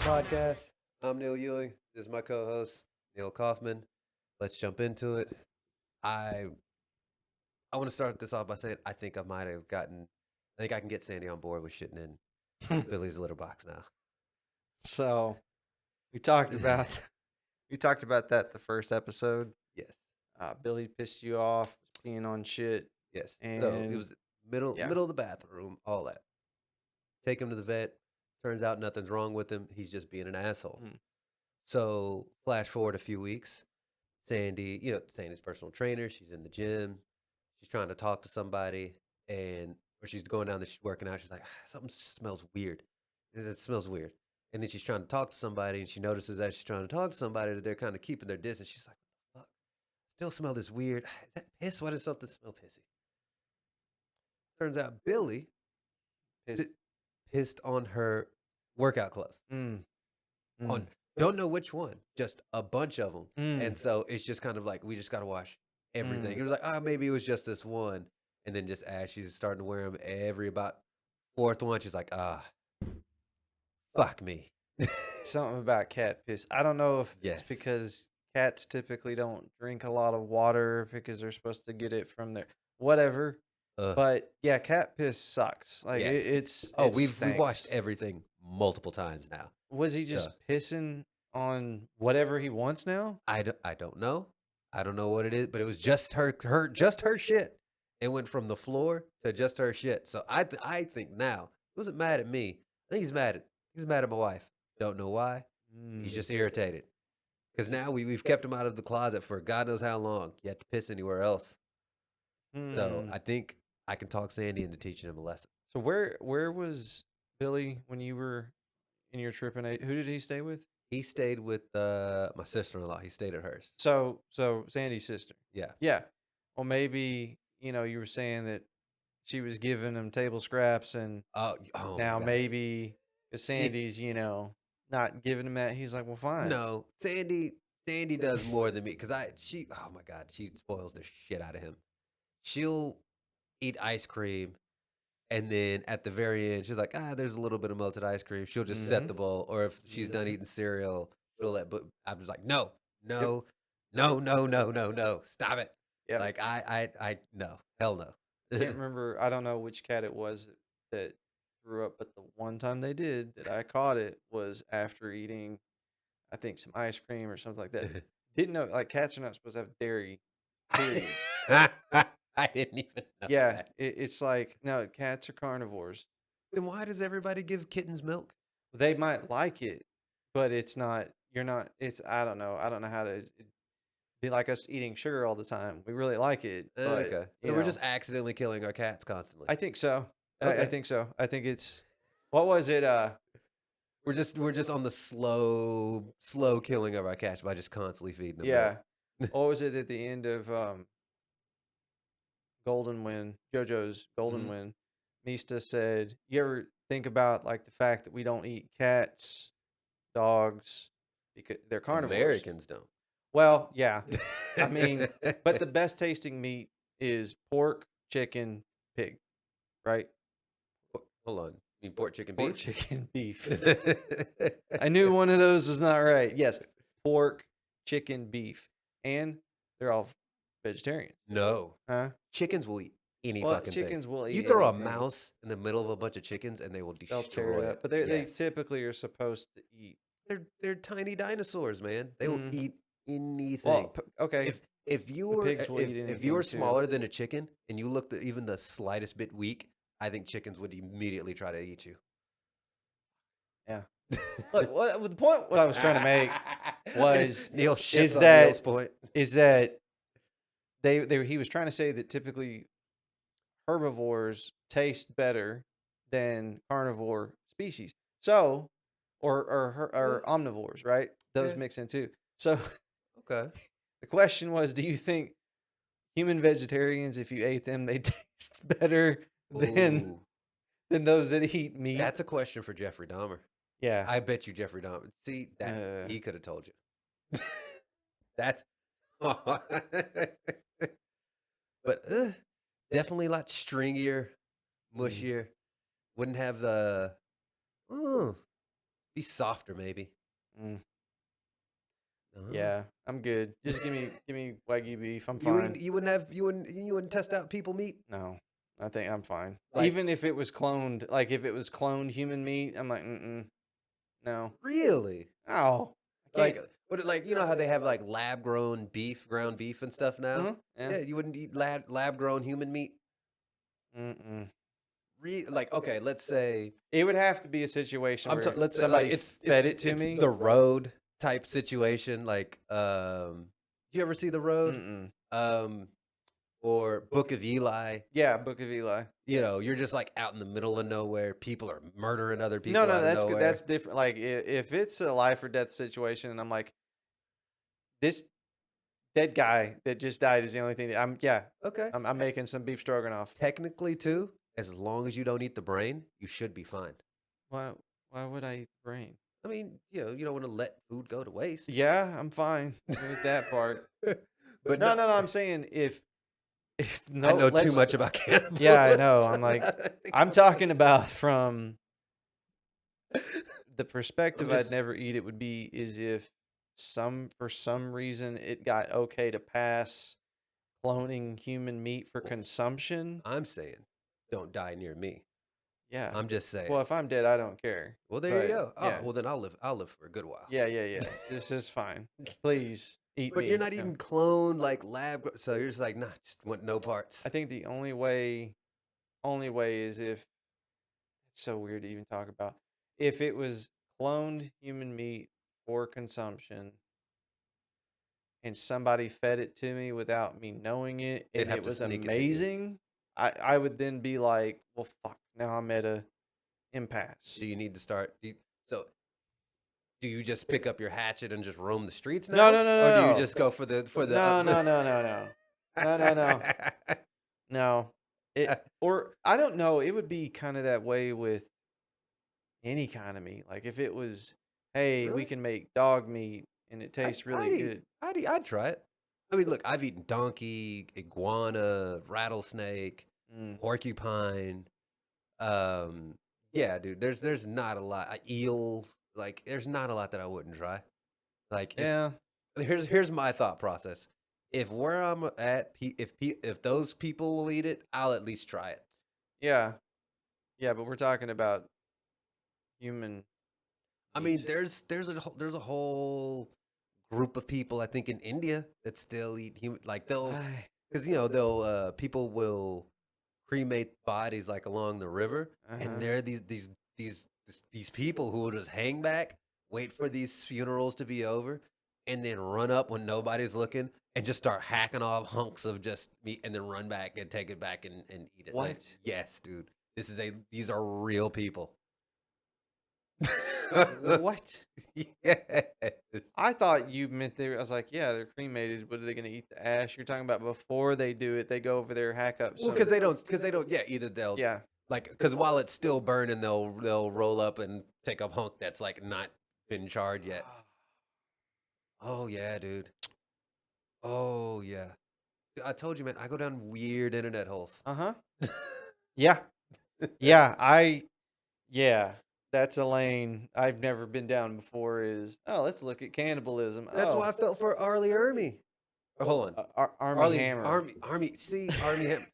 Podcast. I'm Neal Ewing. This is my co-host, Neil Kaufman. Let's jump into it. I I want to start this off by saying I think I can get Sandy on board with shitting in Billy's litter box now. So we talked about we talked about that the first episode. Yes. Billy pissed you off, was peeing on shit, Yes. So it and was middle yeah, middle of the bathroom, all that. Take him to the vet. Turns out nothing's wrong with him. He's just being an asshole. Mm. So flash forward a few weeks. Sandy's personal trainer. She's in the gym. She's trying to talk to somebody, or she's going down there, she's working out. She's like, something smells weird. It smells weird. And then she's trying to talk to somebody, and she notices that she's trying to talk to somebody that they're kind of keeping their distance. She's like, what the fuck? Still smell this weird. Is that piss? Why does something smell pissy? Turns out Billy pissed. pissed on her workout clothes. Mm. On don't know which one, just a bunch of them. Mm. And so it's just kind of like we just got to wash everything. It was like, maybe it was just this one, and then just as she's starting to wear them, every about fourth one, she's like, fuck me. Something about cat piss. I don't know if Yes. it's because cats typically don't drink a lot of water because they're supposed to get it from their whatever. But yeah, cat piss sucks. Like yes. We've washed everything multiple times now. Was he just pissing on whatever he wants now? I don't know. I don't know what it is, but it was just her shit. It went from the floor to just her shit. So I think now he wasn't mad at me. I think he's mad at my wife. Don't know why. He's just irritated because now we've kept him out of the closet for God knows how long. He had to piss anywhere else. So I think I can talk Sandy into teaching him a lesson. So where was Billy when you were in your trip? And who did he stay with? He stayed with my sister-in-law. He stayed at hers. So Sandy's sister. Yeah. Yeah. Well, maybe you were saying that she was giving him table scraps, and now maybe Sandy's not giving him that. He's like, well, fine. No, Sandy does more than me because oh my God, she spoils the shit out of him. She'll eat ice cream, and then at the very end, she's like, there's a little bit of melted ice cream. She'll just set the bowl, or if she's done eating cereal, she'll let. But I'm just like, no, stop it. Yep. Like no, hell no. I can't remember. I don't know which cat it was that threw up, but the one time they did that I caught it was after eating, I think, some ice cream or something like that. Didn't know, like, cats are not supposed to have dairy. Period. I didn't even know. Yeah, that. It's like, no, cats are carnivores. Then why does everybody give kittens milk? They might like it, but it's not. You're not. It's. I don't know. I don't know how to. Be like us eating sugar all the time. We really like it. But, okay. So we're just accidentally killing our cats constantly. I think so. Okay. I think so. I think it's. What was it? We're just on the slow killing of our cats by just constantly feeding them. Yeah. What was it at the end of Golden Wind? JoJo's Golden Wind. Mista said, "You ever think about like the fact that we don't eat cats, dogs, because they're carnivores? Americans don't." Well, yeah. I mean, but the best tasting meat is pork, chicken, pig, right? Hold on. You mean pork, chicken, Pork, beef? chicken, beef. I knew one of those was not right. Yes, pork, chicken, beef. And they're all vegetarian. No. Huh? Chickens will eat any Well, fucking chickens thing. will eat You throw anything. a mouse in the middle of a bunch of chickens and they will destroy They'll tear it up. But they typically are supposed to eat. They're tiny dinosaurs, man. They will eat anything. Well, okay. If you were smaller than a chicken and you looked even the slightest bit weak, I think chickens would immediately try to eat you. Yeah. Look, what I was trying to make was Neal is that he was trying to say that typically herbivores taste better than carnivore species. So, or omnivores, right? Those mix in too. So, okay. The question was, do you think human vegetarians, if you ate them, they taste better than those that eat meat? That's a question for Jeffrey Dahmer. Yeah. I bet you Jeffrey Dahmer. See, that he could have told you. That's but definitely a lot stringier, mushier. Wouldn't have the Be softer, maybe. Mm, Uh, yeah, I'm good. Just give me Wagyu beef. I'm you wouldn't fine. you wouldn't have you wouldn't test out people meat No, I think I'm fine. like Even if it was cloned, like if it was cloned human meat, I'm like, no. really Oh, I like can't. like you know how they have like lab grown beef, ground beef and stuff now. Yeah. Yeah, you wouldn't eat lab grown human meat. Mm-mm. Like okay, let's say It would have to be a situation where let's say like somebody it's fed it to it's me. the road type situation. Like you ever see the road? Mm-mm. Um, or Book of Eli. Yeah, Book of Eli. You know, you're just like out in the middle of nowhere. People are murdering other No, people no, out of that's good. nowhere. That's different. Like if it's a life or death situation, and I'm like, this dead guy that just died is the only thing. Yeah, Okay. I'm making some beef stroganoff. Technically, too, as long as you don't eat the brain, you should be fine. Why? Why would I eat the brain? I mean, you know, you don't want to let food go to waste. Yeah, I'm fine with that part. But No, no, no, no. I'm saying if I no, know too let's. much about Yeah, I know. cannibalism. I'm like, I'm talking about from the I'm perspective I'd just, never eat it would be is if for some reason it got okay to pass cloning human meat for well, consumption. I'm saying, don't die near me. Yeah. I'm just saying. Well, if I'm dead, I don't care. Well, there you But go. Oh, yeah. well then I'll live. I'll live for a good while. Yeah, yeah, yeah. This is fine. Please eat But you're me. not No. eating clone like so you're just like, nah, just want no parts. I think the only way is if it's so weird to even talk about. If it was cloned human meat for consumption and somebody fed it to me without me knowing it They'd and have it to was sneak it to you. amazing, I would then be like, well, fuck, now I'm at a Do impasse. you need to start? So do you just pick up your hatchet and just roam the streets No, now, no, no, or do you no, just go for the no, no, no, no, no, no, no, no, no. Or I don't know. It would be kind of that way with any kind of meat. Like if it was, hey, we really? can make dog meat and it I, tastes really I'd eat. good. I'd try it. I mean, look, I've eaten donkey, iguana, rattlesnake, Mm, porcupine. Um, yeah, dude. There's not a lot. Eels. Like, there's not a lot that I wouldn't try. Like, if yeah, here's my thought process. If where I'm at, if those people will eat it, I'll at least try it. yeah, yeah. But we're talking about human I mean, meat. there's a whole group of people I think in India that still eat human. Like they'll I, because they'll people will cremate bodies like along the river, and uh-huh. there are these people who will just hang back, wait for these funerals to be over, and then run up when nobody's looking and just start hacking off hunks of just meat and then run back and take it back and eat it. Like, What? yes, dude, these are real people. What? Yes. I thought you meant they were. I was like, yeah, they're cremated. What are they going to eat the ash? You're talking about before they do it, they go over there, hack up Well, some. because they don't. Yeah, either they'll Yeah. like because while it's still burning, they'll roll up and take a hunk that's like not been charred yet. Oh yeah, dude. Oh yeah. I told you, man. I go down weird internet holes. Uh huh. Yeah. Yeah. Yeah. That's a lane I've never been down before. Is, oh, let's look at cannibalism. That's Oh, why I felt for Arlie Ermy. Or hold on, Army Hammer. Army. See, Army Hammer.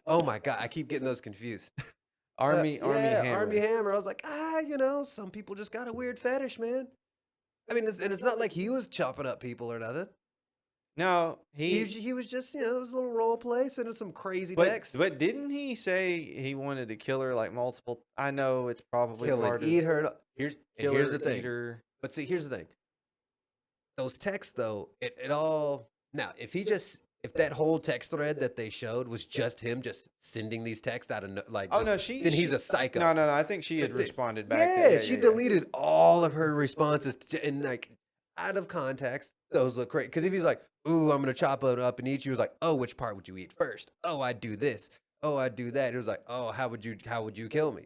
Oh my god, I keep getting those confused. Army Yeah, Army Hammer. Hammer. I was like, some people just got a weird fetish, man. I mean, and it's not like he was chopping up people or nothing. No, He was just, it was a little role play, sending some crazy but texts. didn't he say he wanted to kill her like multiple? I know it's probably Kill and part of eat her. Here's killer the thing. eater. But see, here's the thing. Those texts, though, it all. Now, if that whole text thread that they showed was just him just sending these texts out of Oh no, then he's a psycho. no, no, no. I think she had But responded back. yeah, Yeah, she yeah, yeah. deleted all of her responses and like out of context. Those look great because if he's like, "Ooh, I'm gonna chop it up and eat you," it was like, "Oh, which part would you eat first? Oh, I'd do this. Oh, I'd do that." It was like, "Oh, how would you kill me?"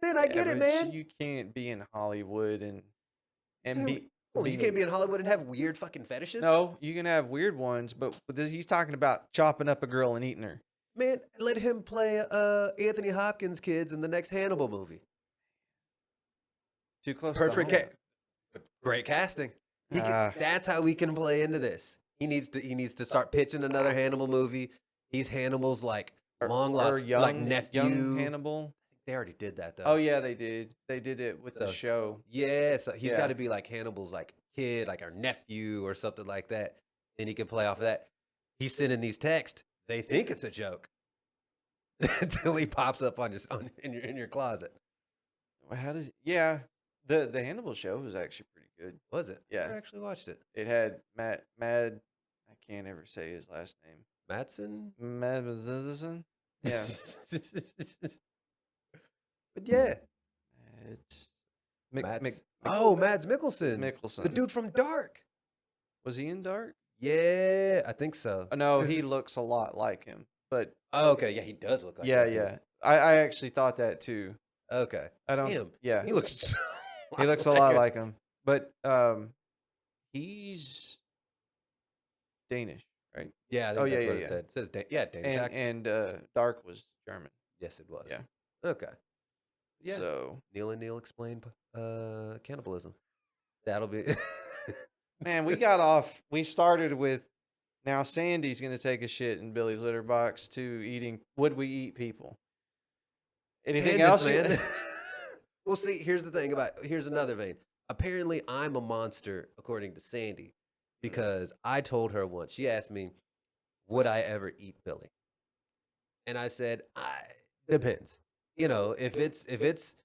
Then I Yeah, get it, but man. you can't be in Hollywood and You can't, be hold on, you can't be in Hollywood and have weird fucking fetishes, no. You can have weird ones, but he's talking about chopping up a girl and eating her. man. Let him play Anthony Hopkins' kids in the next Hannibal movie. Too close to Perfect. home. Great casting. He can, Ah, that's how we can play into this. He needs to start pitching another Hannibal movie. He's Hannibal's like long or lost like young nephew. Hannibal. They already did that Oh though. yeah, they did. They did it with the So show. yeah, so he's got Yeah. to be like Hannibal's like kid, like our nephew or something like that. And he can play off of that. He's sending these texts. They think it's a joke until he pops up in your closet. How did? Yeah, the Hannibal show was actually pretty good. Was it? Yeah, Never actually watched it. it had Mad. I can't ever say his last name. Matson. Mad. Yeah. But yeah, It's Mads. Oh, Mads Mikkelsen, the Mickelson. dude from Dark. Was he in Dark? Yeah, I think so. No, he looks a lot like him. But Oh, okay, yeah, he does look like yeah, that dude. yeah. I actually thought that too. Okay, I don't. him. Yeah, He looks. So he looks a lot like him. But he's Danish, right? Yeah, I think Oh yeah, that's yeah, what it yeah. said. It says yeah, Danish And actor. Dark was German. Yes, it was. Yeah. Okay. Yeah. So Neil and Neil explain cannibalism. That'll be. man, we got off. We started with now Sandy's gonna take a shit in Billy's litter box to eating. Would we eat people? Anything Tangents, else? man. Well, see, here's another vein. Apparently, I'm a monster, according to Sandy, because I told her once. She asked me, "Would I ever eat Billy?" And I said, "Depends. If it's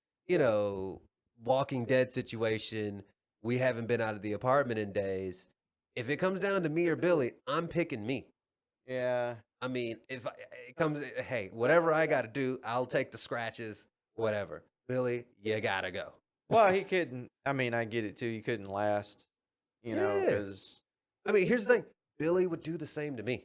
Walking Dead situation. We haven't been out of the apartment in days. If it comes down to me or Billy, I'm picking me. Yeah. I mean, if it comes, hey, whatever I got to do, I'll take the scratches, whatever. Billy, you got to go. Well, he couldn't. I mean, I get it too. He couldn't last, Yeah. because I mean, here's the thing Billy would do the same to me.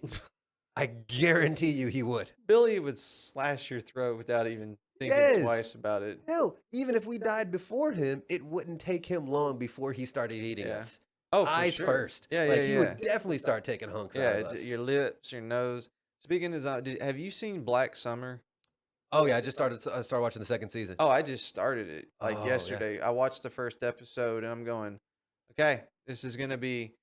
I guarantee you he would. Billy would slash your throat without even thinking Yes. twice about it. Hell, even if we died before him, it wouldn't take him long before he started eating Yeah. us. Oh, for Eyes sure. first. Yeah, like yeah, he yeah. would definitely start taking hunks out of us. Your lips, your nose. Speaking of, have you seen Black Summer? Oh yeah, I started watching the second season. Oh, I just started it like Oh, yeah. yesterday. I watched the first episode and I'm going, okay, this is gonna be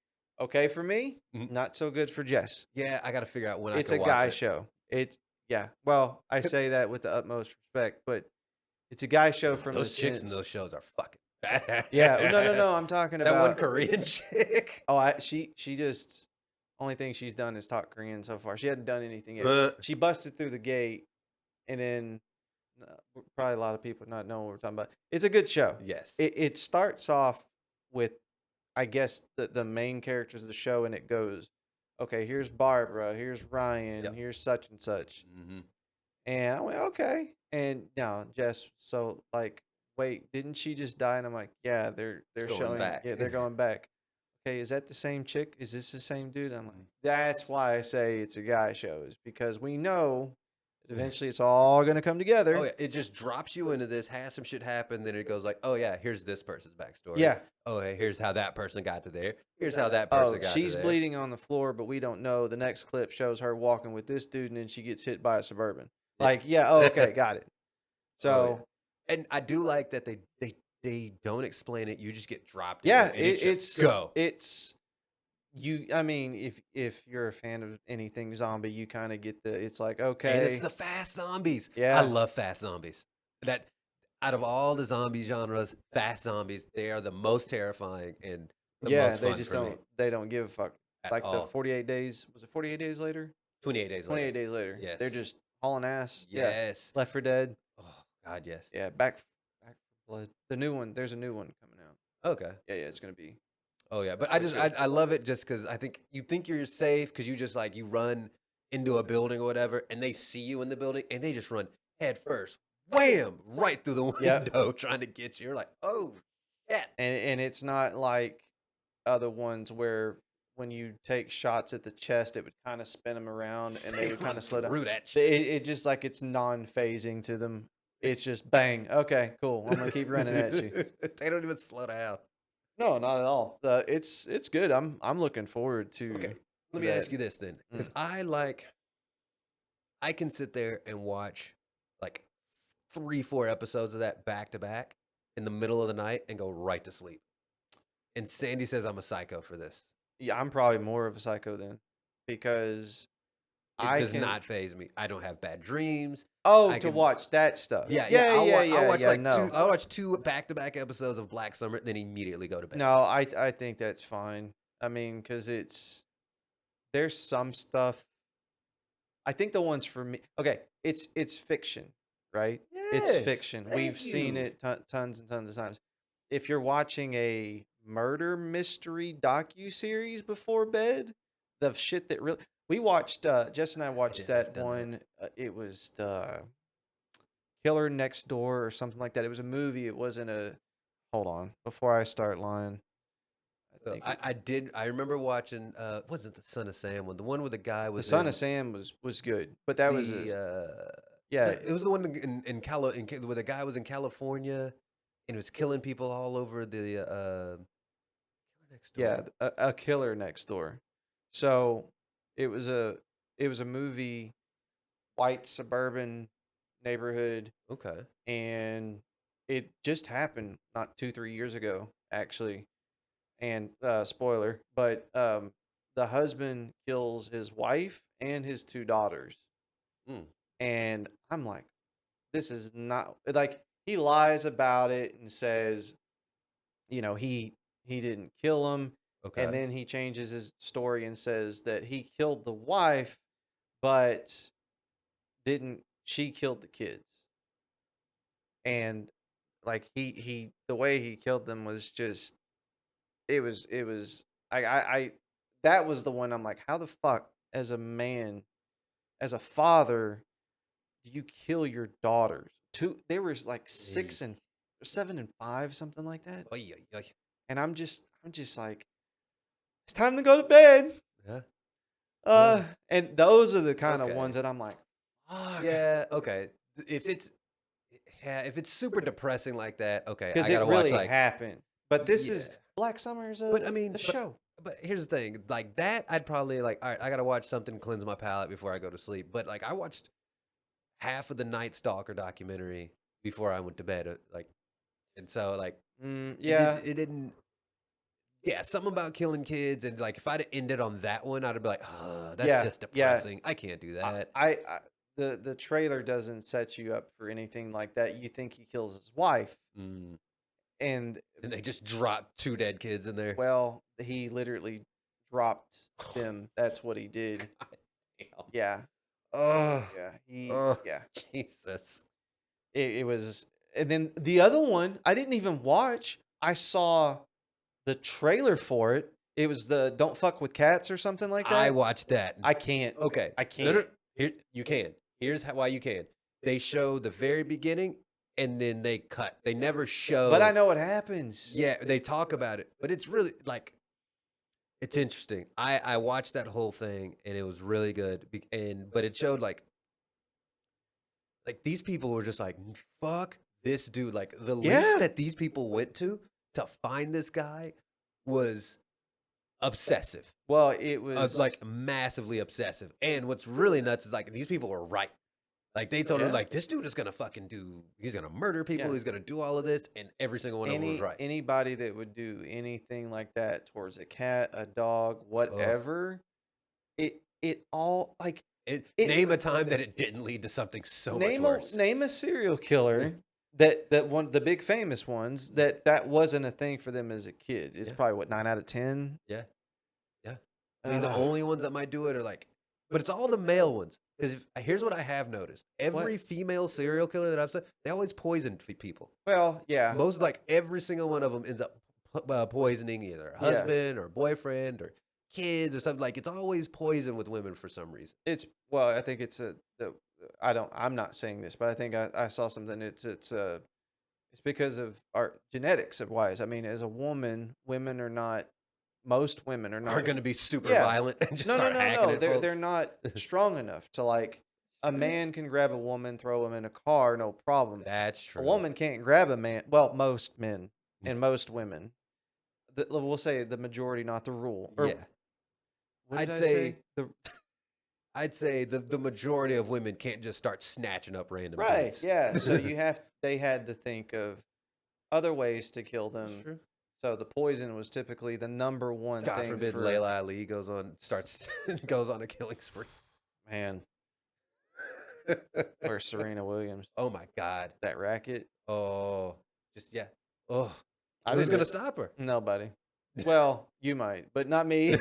okay for me, Mhm. not so good for Jess. Yeah, I got to figure out when It's I a can watch guy it. show. It's yeah. Well, I say that with the utmost respect, but it's a guy show from Those the chicks in sense. those shows are fucking bad. Yeah, no. I'm talking That one about Korean chick. Oh, she just only thing she's done is talk Korean so far. She hadn't done anything yet. Uh, She busted through the gate, and then probably a lot of people not knowing what we're talking about. It's a good show. yes. It starts off with, I guess, the main characters of the show, and it goes, okay, here's Barbara, here's Ryan, Yep. here's such and such, Mm-hmm. and I went, okay, and now Jess, so like, wait, didn't she just die? And I'm like, yeah, they're Going showing, back. yeah, they're going back. Okay, is that the same chick? Is this the same dude? I'm like, Mhm. that's why I say it's a guy show, is because we know that eventually it's all gonna come together. Oh yeah, it just drops you into this. Has some shit happen, then it goes like, oh yeah, here's this person's backstory. Yeah. Oh hey, here's how that person got to there. Here's how that Oh, person got she's to there. bleeding on the floor, but we don't know. The next clip shows her walking with this dude, and then she gets hit by a Suburban. Yeah. Like, yeah, oh, okay, got it. So, And I do like that they don't explain it. You just get dropped. yeah, into it, and it's go. It's you. I mean, if you're a fan of anything zombie, you kind of get the. It's like, okay, And it's the fast zombies. Yeah. I love fast zombies. That out of all the zombie genres, fast zombies, they are the most terrifying and the yeah, most they fun just for me don't. They don't give a fuck. at Like the all. 48 days. Was it 48 days later? 28 days 28 later. days later. Yes. They're just hauling ass. Yeah. Yes. Left for Dead. Oh God, yes. Yeah. Back for Blood. The new one. There's a new one coming out. Okay. Yeah, it's gonna be. Oh yeah, but That's good. I love it just because I think you're safe because you just like you run into a building or whatever, and they see you in the building, and they just run head first, wham, right through the window, Yep. trying to get you. You're like, oh shit. And it's not like other ones where when you take shots at the chest, it would kind of spin them around and they would kind of slow down. Through that shit. It just like it's non-phasing to them. It's just bang. Okay, cool. I'm gonna keep running at you. They don't even slow down. No, not at all. It's good. I'm looking forward to. Okay, let to me that. ask you this then, because I can sit there and watch like 3-4 episodes of that back to back, in the middle of the night and go right to sleep. And Sandy says I'm a psycho for this. Yeah, I'm probably more of a psycho then because It I does can. not phase me. I don't have bad dreams. Oh, I to can watch that stuff. Yeah, yeah. Yeah, I'll yeah, watch. I'll yeah, watch yeah. like two. No, I'll watch two back-to-back episodes of Black Summer, then immediately go to bed. no, I think that's fine. I mean, because there's some stuff. I think the ones for me. Okay, it's fiction, right? It's Yes, fiction. We've thank seen you. it tons and tons of times. If you're watching a murder mystery docu series before bed, the shit that really we watched. Jess and I watched I've that done that. one. It was the Killer Next Door or something like that. It was a movie. It wasn't a. Hold on, before I start lying, I So think I, it. I did. I remember watching. Wasn't the Son of Sam one? The one where the guy The was Son of in Sam was good, but that was a the. yeah. It was the one where the guy was in California, and was killing people all over the next Yeah, door. a killer next door. So it was a it was a movie, white suburban neighborhood, Okay. and it just happened not 2 3 years ago actually. And spoiler, but the husband kills his wife and his two daughters, Mm, and I'm like, this is not like he lies about it and says he didn't kill him, and okay. then he changes his story and says that he killed the wife but didn't she killed the kids. And like he the way he killed them was just it was I that was the one. I'm like, how the fuck as a man, as a father, do you kill your daughters? Two, there was like Hey. 6 and 7 and 5, something like that. Oy, oy, oy. And I'm just like, it's time to go to bed. Yeah. Uh, and those are the kind of Okay. ones that I'm like, fuck, Yeah. Okay. If it's Yeah, if it's super depressing like that, okay, I because it gotta watch really like happened. But this yeah. is Black Summer is But I a mean, show. but here's the thing, like that, I'd probably like, all right, I gotta watch something to cleanse my palate before I go to sleep. But like, I watched half of the Night Stalker documentary before I went to bed, like, and so like, Yeah, it didn't. Yeah, something about killing kids, and like, if I'd ended on that one, I'd be like, that's yeah, just yeah. depressing. I can't do I, that. I the trailer doesn't set you up for anything like that. You think he kills his wife, Mm. and And they just dropped two dead kids in there. well, he literally dropped them. That's what he did. God damn. Yeah, Oh, yeah. oh, Yeah. Jesus. It was, and then the other one I didn't even watch. I saw the trailer for it. It was the "Don't Fuck with Cats" or something like I that. watched that. I can't. Okay. I No, no. can't. Here, you can. Here's why you can. They show the very beginning and then they cut. They never But I show. know what happens. Yeah, they talk about it, but it's really like it's interesting. I watched that whole thing and it was really good. But it showed like these people were just like fuck this dude. Like the lengths Yeah. that these people went to find this guy was obsessive. Well, it was. Like massively obsessive. And what's really nuts is like these people were right. Like they told him Yeah. like this dude is gonna fucking do. He's gonna murder people. Yeah. He's gonna do all of this, and every single one of them was right. Anybody that would do anything like that towards a cat, a dog, Oh, whatever, it all like it. name a time that it didn't lead to something so much worse. Name a serial killer that one, the big famous ones, that wasn't a thing for them as a kid. It's Yeah, probably what, 9 out of 10. yeah, yeah. I mean, the Ugh. only ones that might do it are like, but it's all the male ones. Because here's what I have noticed: What? every female serial killer that I've seen, they always poison people. Well, yeah, Most like every single one of them ends up poisoning either a yeah. husband or boyfriend or kids or something. Like it's always poison with women for some reason. It's well, I think it's a the I don't. I'm not saying this, but I think I saw something. It's because of our genetics of wise. I mean, as a woman, women are not. Most women are Are not. going to be super Yeah. violent and just No, no, start no, hacking no. at They're folks. not strong enough to like a man can grab a woman, throw him in a car, no problem. That's A true. woman can't grab a man. Well, most men and most women. We'll say the majority, not the rule. Or Yeah, what did I'd I say say? I'd say the majority of women can't just start snatching up random Right. dudes. Yeah. So they had to think of other ways to kill That's them. true. So the poison was typically the number one God thing forbid for Layla Ali starts goes on a killing spree. man or Serena Williams. Oh my god. That racket. Oh, just yeah. Oh, I who's gonna didn't. stop her? Nobody. Well, you might, but not me.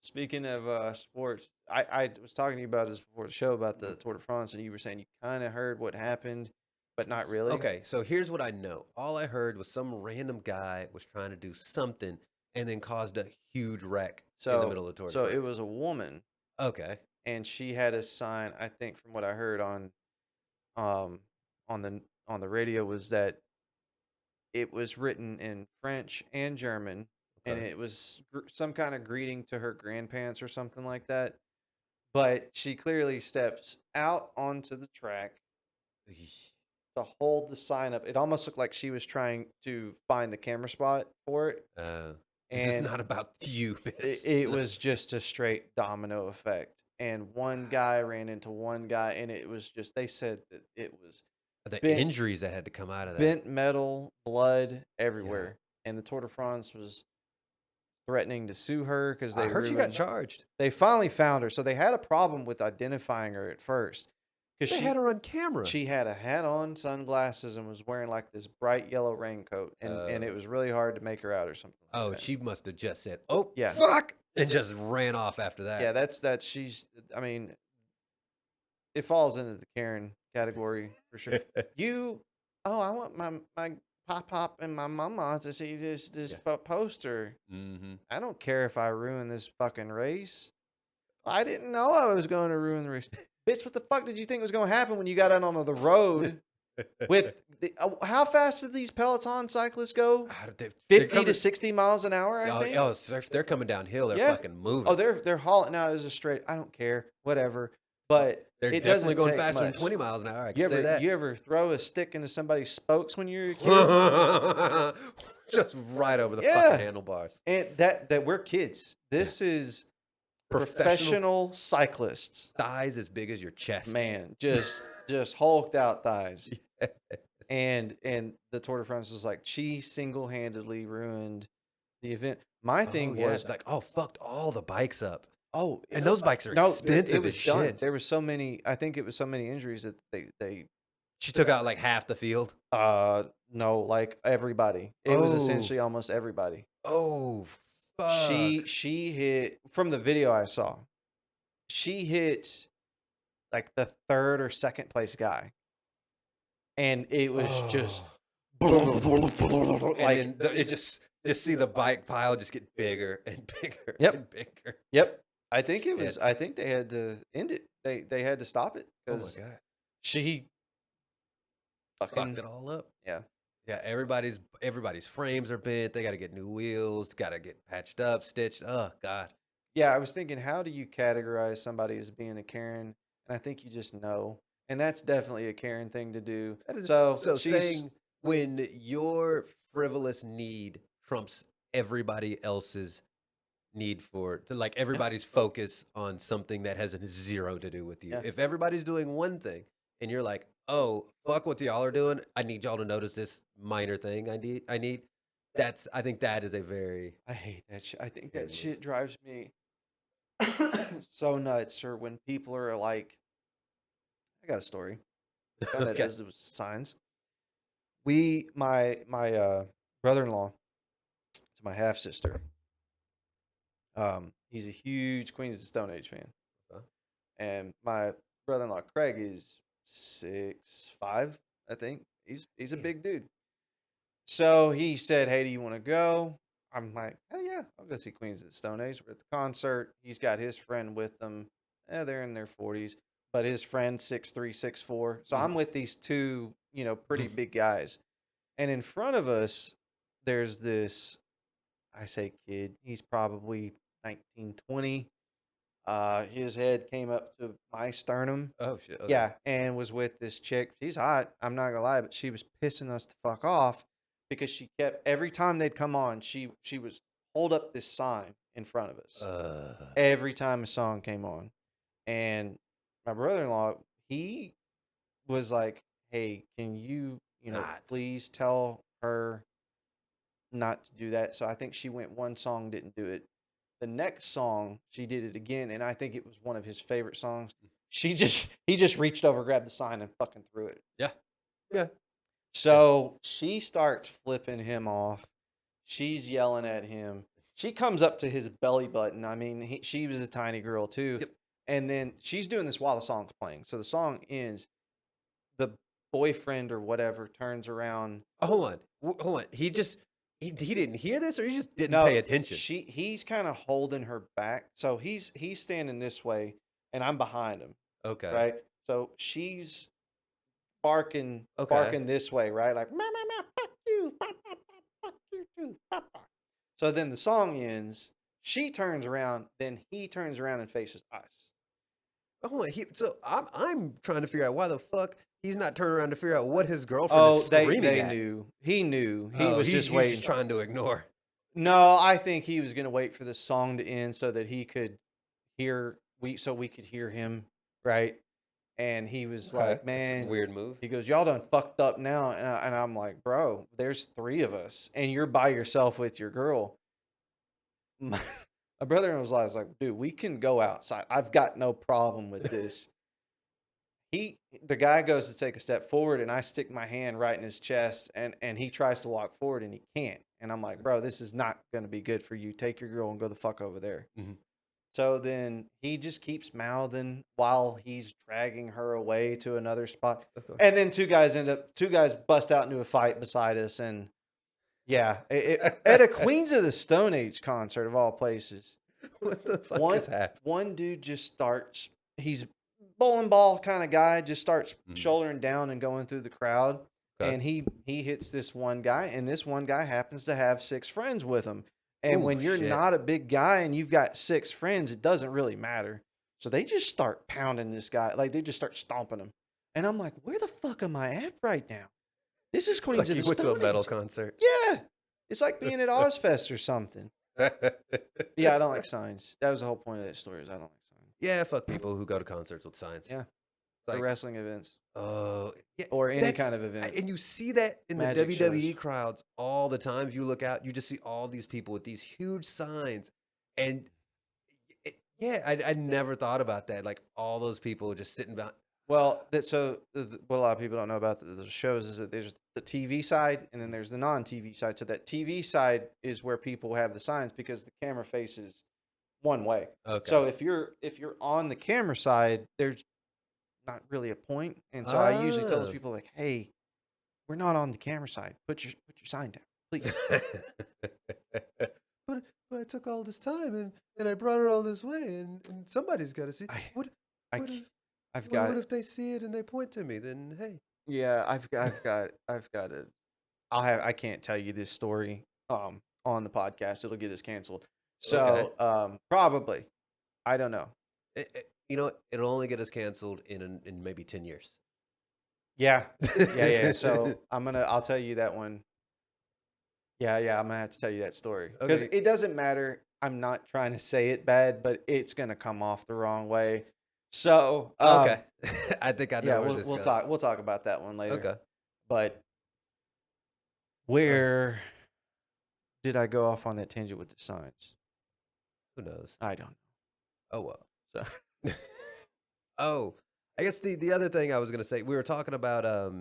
Speaking of sports, I was talking to you about this before the show about the Tour de France, and you were saying you kind of heard what happened, but not really. Okay, so here's what I know. All I heard was some random guy was trying to do something and then caused a huge wreck in the So, middle of the Tour de so it France. was a woman, Okay. and she had a sign. I think from what I heard um on the radio was that it was written in French and German, and Okay. it was some kind of greeting to her grandparents or something like that. But she clearly steps out onto the track Eesh. to hold the sign up. It almost looked like she was trying to find the camera spot for it, This is and not about you, it, bitch. it was just a straight domino effect. And one guy ran into one guy, and it was just they said that it was The bent injuries that had to come out of that. bent metal, blood Yeah. everywhere. And the Tour de France was threatening to sue her because I they heard she got ruined. charged. They finally found her, so they had a problem with identifying her at first because They had her on camera. she had a hat on, sunglasses, and was wearing like this bright yellow raincoat, and it was really hard to make her out or something like Oh, that. she must have just said, "Oh, Yeah, fuck," and just ran off after yeah, that. that's she's. I mean, it falls into the Karen category for sure. You, oh, I want my pop and my mama to see this Yeah. poster. Mm-hmm. I don't care if I ruin this fucking race. I didn't know I was going to ruin the race. Bitch, what the fuck did you think was going to happen when you got out on the road with how fast did these Peloton cyclists go? They're 50 coming. to 60 miles an hour, I think. Oh, they're coming downhill. They're Yeah. fucking moving. Oh, they're hauling now is a straight. I don't care, whatever. But They're it definitely doesn't going take faster much. than 20 miles an hour. I You can say ever that. you ever throw a stick into somebody's spokes when you were a kid? Just right over the Yeah. fucking handlebars. And that we're kids. This is professional cyclists. Thighs as big as your chest. Man, just hulked out thighs. And the Tour de France was like she single-handedly ruined the event. My thing yeah, was like, fucked all the bikes up. oh, And those bikes are no, expensive it was as done. shit. There was so many. I think it was so many injuries that they She took out like half the field. no, like everybody. It was essentially almost everybody. Oh, fuck. She hit from the video I saw. She hit like the third or second place guy, and it was just like and then it just see the bike pile just get bigger and bigger Yep. and bigger. yep. I think it was. Shit. I think they had to end it. They had to stop it Oh my because god. she Fucked fucking it all up. yeah. Yeah, everybody's frames are bent. They got to get new wheels, got to get patched up, stitched. Oh god. Yeah, I was thinking, how do you categorize somebody as being a Karen? And I think you just know, and that's definitely a Karen thing to do. That is, So so she's saying when your frivolous need trumps everybody else's need like everybody's focus on something that has zero to do with you. Yeah. If everybody's doing one thing and you're like, "Oh, fuck what y'all are doing. I need y'all to notice this minor thing I need." I think that is a very I hate that shit. I think Karen that move. shit drives me so nuts. Or when people are like, I got a story. Found that Okay. as it was signs. My brother-in-law to my half sister. He's a huge Queens of the Stone Age fan, Okay. and my brother-in-law Craig is 6'5", I think. He's a Damn. big dude. So he said, "Hey, do you want to go?" I'm like, "Hell yeah, I'll go see Queens of the Stone Age." We're at the concert. He's got his friend with them. They're in their 40s, but his friend 6'3", 6'4". So I'm with these two, pretty big guys, and in front of us, there's this. I say kid. He's probably 19, 20. His head came up to my sternum. Oh shit. Okay. Yeah, and was with this chick. She's hot. I'm not gonna lie, but she was pissing us the fuck off because she kept every time they'd come on, she was hold up this sign in front of us every time a song came on, and my brother-in-law he was like, "Hey, can you not. please tell her not to do that. So I think she went one song, didn't do it. The next song, she did it again, and I think it was one of his favorite songs. He just reached over, grabbed the sign, and fucking threw it. Yeah. Yeah. So she starts flipping him off. She's yelling at him. She comes up to his belly button. I mean, she was a tiny girl too. Yep. And then she's doing this while the song's playing. So the song ends. The boyfriend or whatever turns around. Oh, hold on. Hold on. He didn't hear this, or he just didn't No, pay attention. he's kind of holding her back. So he's standing this way, and I'm behind him. Okay. Right. So she's barking Okay. this way, right? Like, ma, ma, ma, fuck you, pa, pa, pa, fuck you too, pa, pa. So then the song ends. She turns around, then he turns around and faces us. Oh, so I'm trying to figure out why the fuck he's not turning around to figure out what his girlfriend is screaming they at. knew. He knew. He Oh, was he's just waiting. just trying to ignore. No, I think he was going to wait for the song to end so that he could hear so we could hear him, right? And he was like, That's a man, weird move. he goes, y'all done fucked up now. And I'm like, bro, there's 3 of us and you're by yourself with your girl. My brother was like, dude, we can go outside. I've got no problem with this. The guy goes to take a step forward and I stick my hand right in his chest and he tries to walk forward and he can't. And I'm like, bro, this is not going to be good for you. Take your girl and go the fuck over there. Mhm. So then he just keeps mouthing while he's dragging her away to another spot. Okay. And then two guys bust out into a fight beside us. And yeah, at a Queens of the Stone Age concert of all places. What the fuck is happening? One dude just starts, he's bowling ball kind of guy, just starts shouldering down and going through the crowd. Okay. And he hits this one guy, and this one guy happens to have 6 friends with him. And when you're not a big guy and you've got 6 friends, it doesn't really matter. So they just start pounding this guy. Like, they just start stomping him. And I'm like, where the fuck am I at right now? This is Queens of the Stone Age. You went to a metal concert. Yeah. It's like being at Ozfest or something. Yeah, I don't like signs. That was the whole point of that story is I don't like signs. Yeah, fuck people who go to concerts with signs. Yeah. For wrestling events. Oh, yeah. Or any kind of event. And you see that in Magic the WWE shows. crowds all the time. If you look out, you just see all these people with these huge signs. And I never thought about that. Like all those people just sitting behind. Well, what a lot of people don't know about the shows is that there's the TV side and then there's the non-TV side. So that TV side is where people have the signs because the camera faces one way. Okay. So if you're on the camera side, there's not really a point. And so I usually tell those people like, hey, we're not on the camera side. Put your sign down, please. But I took all this time and I brought it all this way and somebody's got to see. What if they see it and they point to me? Then hey. Yeah, I've got it. I can't tell you this story on the podcast. It'll get us canceled. So probably, I don't know. It'll only get us canceled in maybe 10 years. Yeah. So I'll tell you that one. Yeah, I'm gonna have to tell you that story because it doesn't matter. I'm not trying to say it bad, but it's gonna come off the wrong way. So okay, I think I know. Yeah, we'll talk about that one later. Okay, but where did I go off on that tangent with the signs? Who knows? I don't know. Oh well. So. Oh, I guess the other thing I was gonna say, we were talking about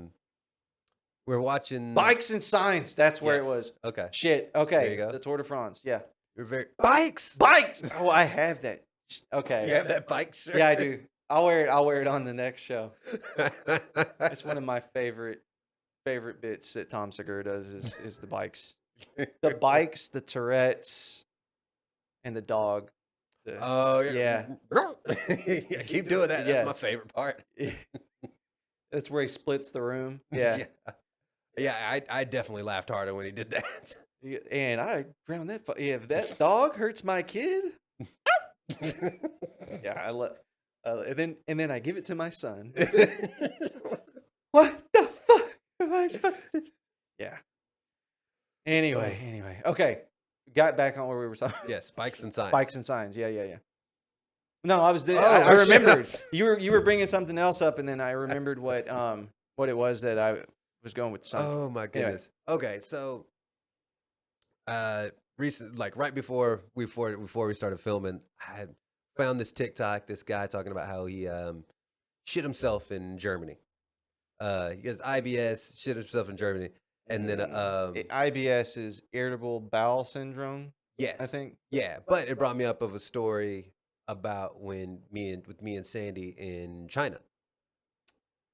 we're watching Bikes and Signs. That's where it was. Okay. Shit. Okay. There you go. The Tour de France. Yeah. You're very bikes. Oh, I have that. Okay. You have that bike shirt? Yeah, I do. I'll wear it on the next show. It's one of my favorite bits that Tom Segura does is the bikes. The bikes, the Tourette's, and the dog. Yeah. Keep doing that. That's my favorite part. That's where he splits the room. Yeah. Yeah, I definitely laughed harder when he did that. And I drowned that. If that dog hurts my kid, yeah, and then I give it to my son. What the fuck am I supposed to? Yeah. Anyway, okay. Got back on where we were talking. Yes, bikes and signs. Bikes and signs. Yeah. No, I remembered. You were bringing something else up, and then I remembered what it was that was going with Sunny. Oh my Anyway. goodness. Okay, so uh recent like right before we started filming, I had found this TikTok, this guy talking about how he shit himself in Germany. He has IBS, shit himself in Germany. And then IBS is irritable bowel syndrome, I yes. think. Yeah, but it brought me up of a story about when me and Sandy in China.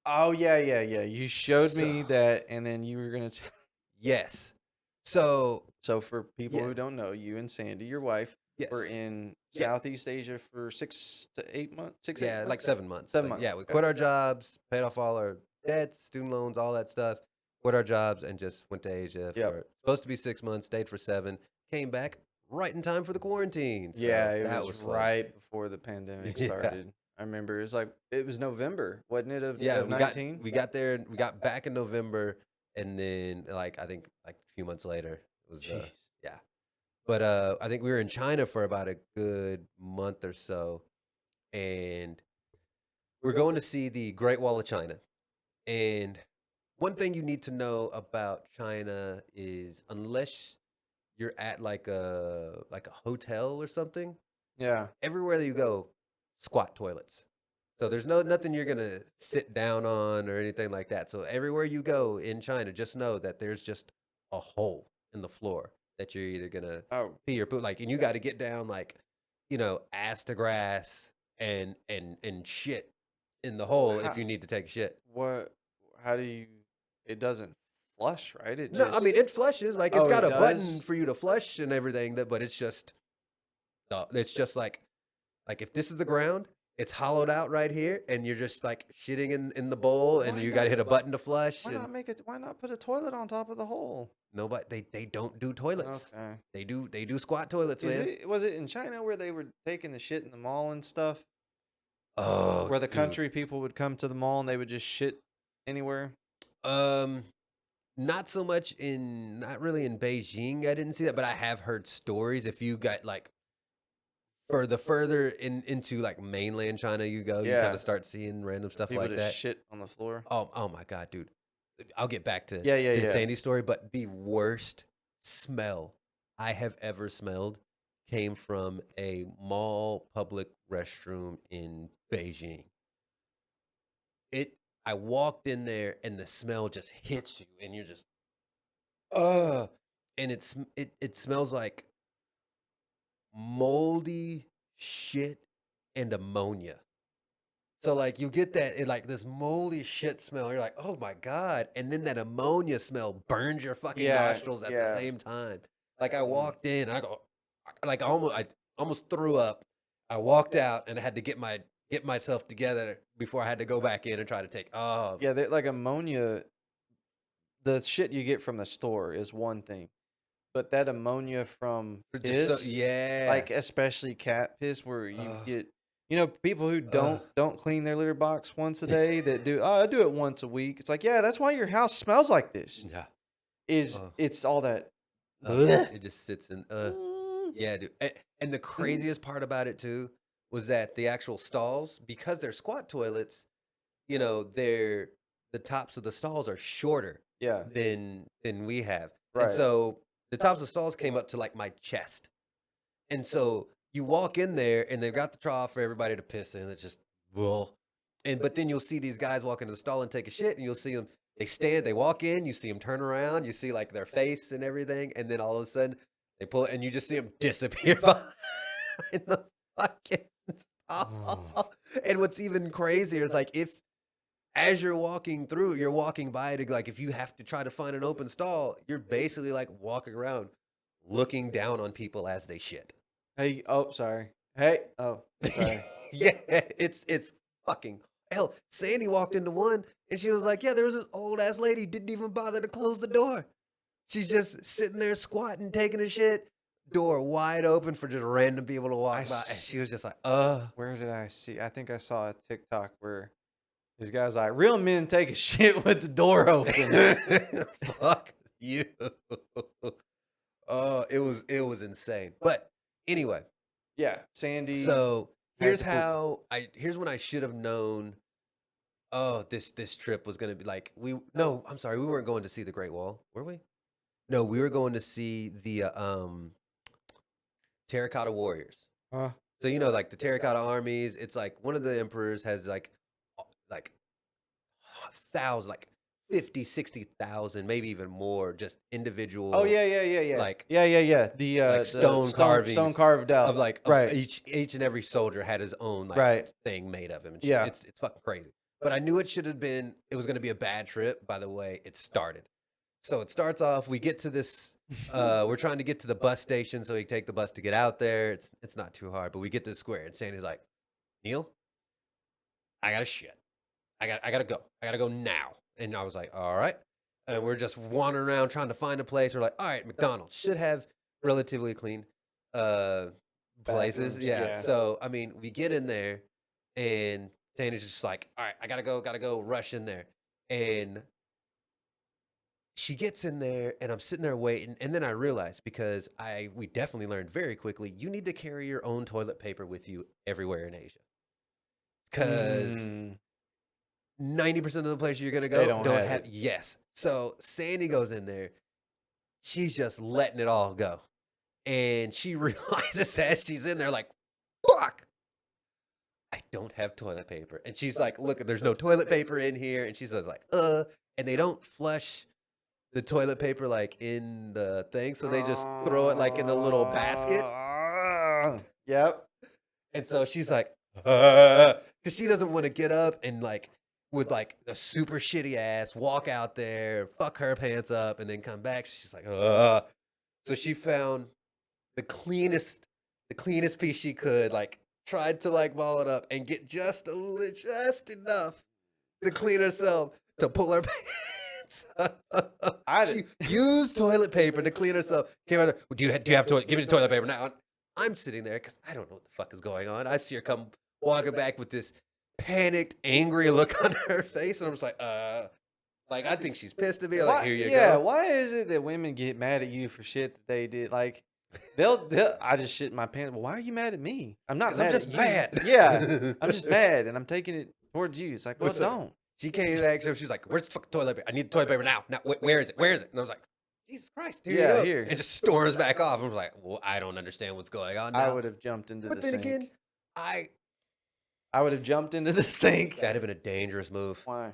Oh, yeah, yeah, yeah. You showed So, me that, and then you were gonna yes. So, so for people yeah, who don't know, you and Sandy, your wife, were yes. in Yeah. Southeast Asia for 6 to 8 months? 6, 8 Yeah, like months? 7 months. 7 Like, months. yeah, we Okay. quit our jobs, paid off all our debts, student loans, all that stuff, quit our jobs, and just went to Asia Yep. for supposed to be 6 months, stayed for 7, came back right in time for the quarantine. Yeah, So it that was was fun. right before the pandemic Yeah. started. I remember it was November, wasn't it, Yeah, of 19? we got there, we got back in November, and then like I think like a few months later it was Jeez. yeah. But I think we were in China for about a good month or so, and we're going to see the Great Wall of China. And one thing you need to know about China is unless you're at like a hotel or something, Yeah. everywhere that you go, squat toilets. So there's nothing you're gonna sit down on or anything like that. So everywhere you go in China, just know that there's just a hole in the floor that you're either gonna Oh, pee or poop. Like, and you got to get down like, ass to grass and shit in the hole if how you need to take a shit. what how do you it doesn't flush, right? It No, I just mean it flushes. Like it's Oh, got it a button does? for you to flush and everything. That, but it's just no. It's just like if this is the ground, it's hollowed out right here, and you're just like shitting in the bowl, and Why you got to not hit a button to flush. And why not put a toilet on top of the hole? nobody, they don't do toilets. Okay. They do squat toilets, man. Was it in China where they were taking the shit in the mall and stuff? Oh, Where the dude. country people would come to the mall and they would just shit anywhere? Um, not really in Beijing. I didn't see that, but I have heard stories. If you got like for the further into like mainland China you go, you kind Yeah. of start seeing random stuff People like just that. shit on the floor. Oh my god, dude. I'll get back Yeah, yeah, to yeah. Sandy's story, but the worst smell I have ever smelled came from a mall public restroom in Beijing. It I walked in there and the smell just hits you and you're just and it smells like moldy shit and ammonia. So like you get that like this moldy shit smell. You're like, oh my god, and then that ammonia smell burns your fucking Yeah, nostrils at the yeah. same time. Like I Mm. walked in, I go, like I almost threw up. I walked out and I had to get myself together before I had to go back in and try to take. Oh, Yeah, like ammonia, the shit you get from the store is one thing. But that ammonia from just so piss, yeah. like especially cat piss, where you Uh, get, people who uh, don't clean their litter box once a day that do, oh, I do it once a week. It's like, yeah, that's why your house smells like this. yeah. Is Uh, it's all that. Blech. it just sits in. Mm. Yeah, dude. And the craziest part about it too was that the actual stalls, because they're squat toilets, they're the tops of the stalls are shorter Yeah, than we have. And right. so the tops of the stalls came up to like my chest. And so you walk in there and they've got the trough for everybody to piss in. It's just well. And but then you'll see these guys walk into the stall and take a shit, and you'll see them. They walk in, you see them turn around, you see like their face and everything, and then all of a sudden they pull it, and you just see them disappear behind the fucking stall. And what's even crazier is like if as you're walking through, you're walking by to like if you have to try to find an open stall, you're basically like walking around looking down on people as they shit. Hey, oh, sorry. Hey, oh, sorry. Yeah, it's fucking hell. Sandy walked into one and she was like, "Yeah, there was this old ass lady didn't even bother to close the door. She's just sitting there squatting, taking a shit, door wide open for just random people to I walk by." And s- she was just like, Where did I see? I think I saw a TikTok where these guys like real men take a shit with the door open. fuck you." Oh, it was insane. But anyway, Yeah, Sandy so had to poop. here's when I should have known oh, this trip was gonna be like no, I'm sorry, we weren't going to see the Great Wall, were we? No, we were going to see the Terracotta Warriors. Huh? So like the terracotta armies, it's like one of the emperors has like thousand, like 50, 60,000, maybe even more, just Oh individual yeah, yeah, yeah, yeah, like yeah, yeah, yeah. The stone stone carvings carved of out. like of Right, each and every soldier had his own like right. thing made of him and shit. Yeah. It's fucking crazy. But I knew it was gonna be a bad trip by the way it started. So it starts off, we get to this we're trying to get to the bus station so we take the bus to get out there. It's not too hard, but we get to the square and Sandy's like, Neal, I gotta shit. I gotta go. I gotta go now. And I was like, all right. And we're just wandering around trying to find a place. We're like, all right, McDonald's should have relatively clean uh places. Bathrooms. Yeah. Yeah. So I mean, we get in there and Sandy's just like, all right, I gotta go, rush in there. And she gets in there and I'm sitting there waiting. And then I realized because we definitely learned very quickly, you need to carry your own toilet paper with you everywhere in Asia. Cause Mm, 90% of the places you're gonna they go don't don't have have. it. Yes. So Sandy goes in there. She's just letting it all go. And she realizes as she's in there, like, fuck, I don't have toilet paper. And she's like, look, there's no toilet paper in here. And she says, like, and they don't flush the toilet paper like in the thing. So they just throw it like in a little basket. Yep. And so she's like, because she doesn't want to get up and like with like a super shitty ass walk out there, fuck her pants up, and then come back. So she's like, so she found the cleanest piece she could, like tried to like ball it up and get just enough to clean herself to pull her pants up. She used toilet paper to clean herself. Came out there, do you have toilet? Give me the toilet paper now. I'm sitting there because I don't know what the fuck is going on. I see her come walking back with this panicked, angry look on her face, and I'm just like I think she's pissed at me. Like, Why? here you Yeah. go. Why is it that women get mad at you for shit that they did? Like, they'll. I just shit in my pants. Well, why are you mad at me? I'm not 'Cause I'm mad just at you. mad. Yeah, I'm just mad, and I'm taking it towards you. It's like, well, What's up? don't. She came back, so she's like, "Where's the fucking toilet paper? I need the toilet paper now. Now, where is it? Where is it?" And I was like, "Jesus Christ, here you Yeah, go!" here. And just storms back off. I was like, "Well, I don't understand what's going on I now." would have jumped into But the then sink. again, I I would have jumped into the sink. that'd have been a dangerous move. Why?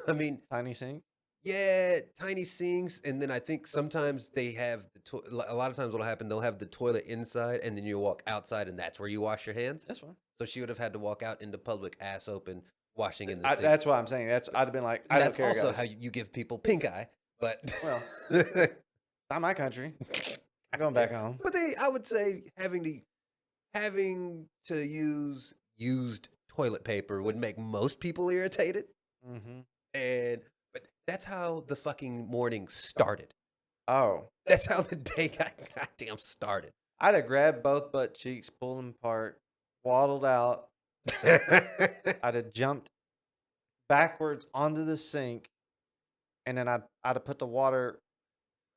I mean, Tiny sink. yeah, tiny sinks, and then I think sometimes they have a lot of times what'll happen, they'll have the toilet inside, and then you walk outside, and that's where you wash your hands. That's fine. So she would have had to walk out into public, ass open, washing in the sink. That's why I'm saying. I'd have been like, And I don't that's care, also guys. how you give people pink eye, but Well, not my country. I'm going back home. but I would say having to use used toilet paper would make most people irritated. Mm-hmm. And but that's how the fucking morning started. Oh, That's how the day got goddamn started. I'd have grabbed both butt cheeks, pulled them apart, waddled out. I'd have jumped backwards onto the sink, and then I'd have put the water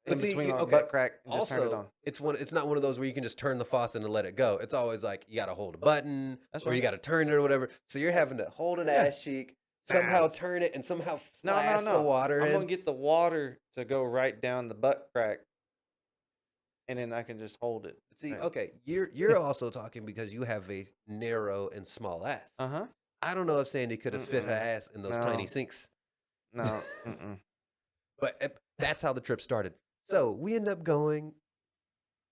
in But see, between my okay. butt crack and just turned it on. Also, it's not one of those where you can just turn the faucet and let it go. It's always like you got to hold a button, That's or you right. got to turn it or whatever. So you're having to hold an ass cheek, somehow turn it, and somehow splash the water I'm in. gonna get the water to go right down the butt crack, and then I can just hold it. See, Right. okay, you're also talking because you have a narrow and small ass. Uh-huh. I don't know if Sandy could have fit her Mm-mm. ass in those No. tiny sinks, No. Mm-mm. but that's how the trip started. So we end up going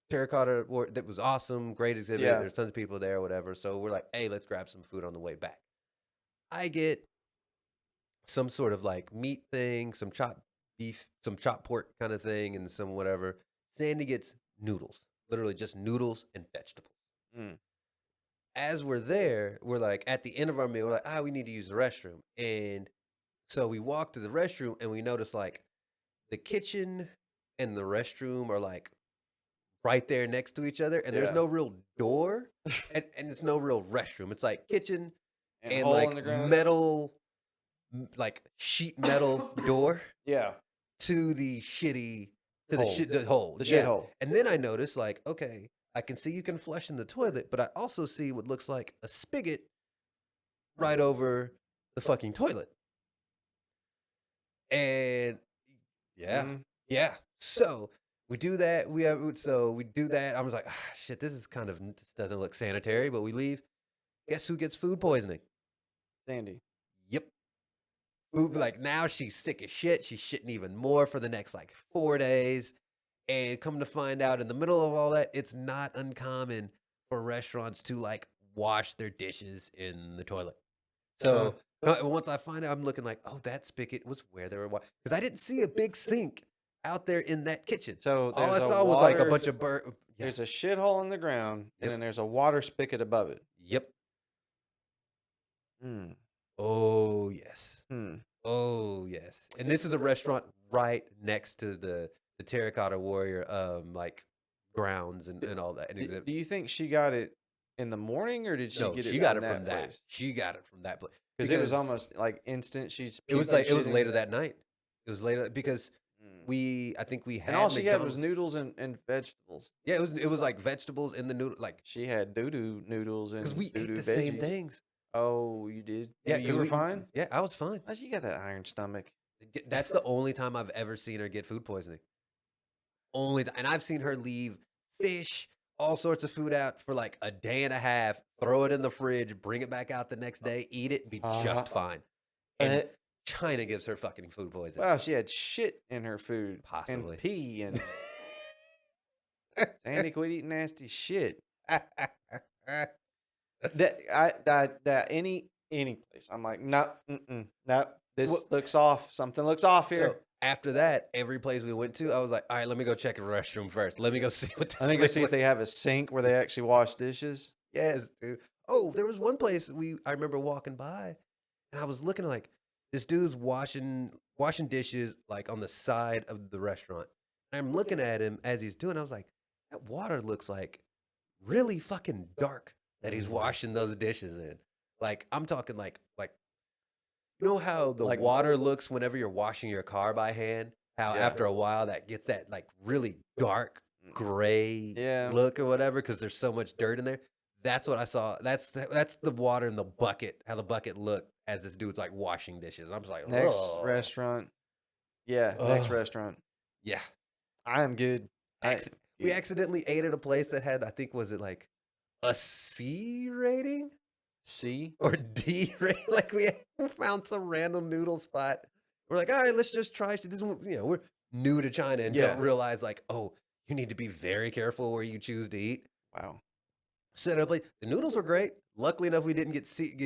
Terracotta War. That was awesome, great exhibit. Yeah. There's tons of people there, whatever. So we're like, hey, let's grab some food on the way back. I get some sort of like meat thing, some chopped beef, some chopped pork kind of thing, and some whatever. Sandy gets noodles, literally just noodles and vegetables. Mm. As we're there, we're like at the end of our meal, we're like, we need to use the restroom. And so we walk to the restroom and we notice like the kitchen and the restroom are like right there next to each other. And there's Yeah. no real door and it's no real restroom. It's like kitchen and hole in like the ground? metal, like sheet metal door Yeah. to the shitty, to Hole. the hole. The shit hole. And then I noticed like, okay, I can see you can flush in the toilet, but I also see what looks like a spigot right over the fucking toilet. And yeah, Mhm. yeah. So we do that. We do that. I was like, ah, shit, this doesn't look sanitary, but we leave. Guess who gets food poisoning? Sandy. Yep. Food, like now she's sick as shit. She's shitting even more for the next like 4 days. And come to find out in the middle of all that, it's not uncommon for restaurants to like wash their dishes in the toilet. Huh. So once I find out, I'm looking like, oh, that spigot was where they were because I didn't see a big sink out there in that kitchen. So All I there's a saw was like a water bunch of yeah. there's a shithole in the ground, and Yep. then there's a water spigot above it. Yep. Hmm. Oh yes. Hmm. Oh yes. And this is a restaurant right next to the Terracotta Warrior like grounds D and all that and exhibit. do you think she got it in the morning, or did she No, get it she got from it from that that. place? She got it from that place Because it was because almost, like, instant, she's it was puking, like it was shitting. later that night. It was later because Mm. I think we And all had she had was McDonald's. noodles and vegetables. Yeah, it was like vegetables in the noodle, like She had doo-doo noodles because and we ate doo-doo the same veggies. things. Oh, you did? Yeah, You because were fine? yeah, I was fine. Oh, you got that iron stomach. That's the only time I've ever seen her get food poisoning. And I've seen her leave fish, all sorts of food out for like a day and a half, throw it in the fridge, bring it back out the next day, eat it, and be Uh, just fine. uh, And China gives her fucking food poisoning, wow, she had shit in her food and possibly. pee, and Sandy, quit eating nasty shit. That any place, I'm like, "No, mm-mm, no, this Well, looks off. Something looks off so here. after that, every place we went to, I was like, all right, let me go check the restroom first. Let me go see what Let this me go place see if looks. they have a sink where they actually wash dishes." Yes, dude. Oh, there was one place I remember walking by and I was looking like this dude's washing dishes like on the side of the restaurant. And I'm looking at him as he's doing. I was like, that water looks like really fucking dark that he's Mhm. washing those dishes in. Like I'm talking like you know how the Like, water looks whenever you're washing your car by hand? How yeah. after a while that gets that like really dark Mm, gray yeah. look or whatever because there's so much dirt in there. That's what I saw. That's the water in the bucket. How the bucket looked as this dude's like washing dishes. I'm just like, Next oh, restaurant. Yeah, next oh, restaurant. yeah. I am good. I We good. accidentally ate at a place that had, I think, was it like a C rating See? or D rating? Like we found some random noodle spot. We're like, all right, let's just try. This one, we're new to China and don't Yeah. realize like, oh, you need to be very careful where you choose to eat. Wow. Set up like the noodles were great. Luckily enough, we didn't get sick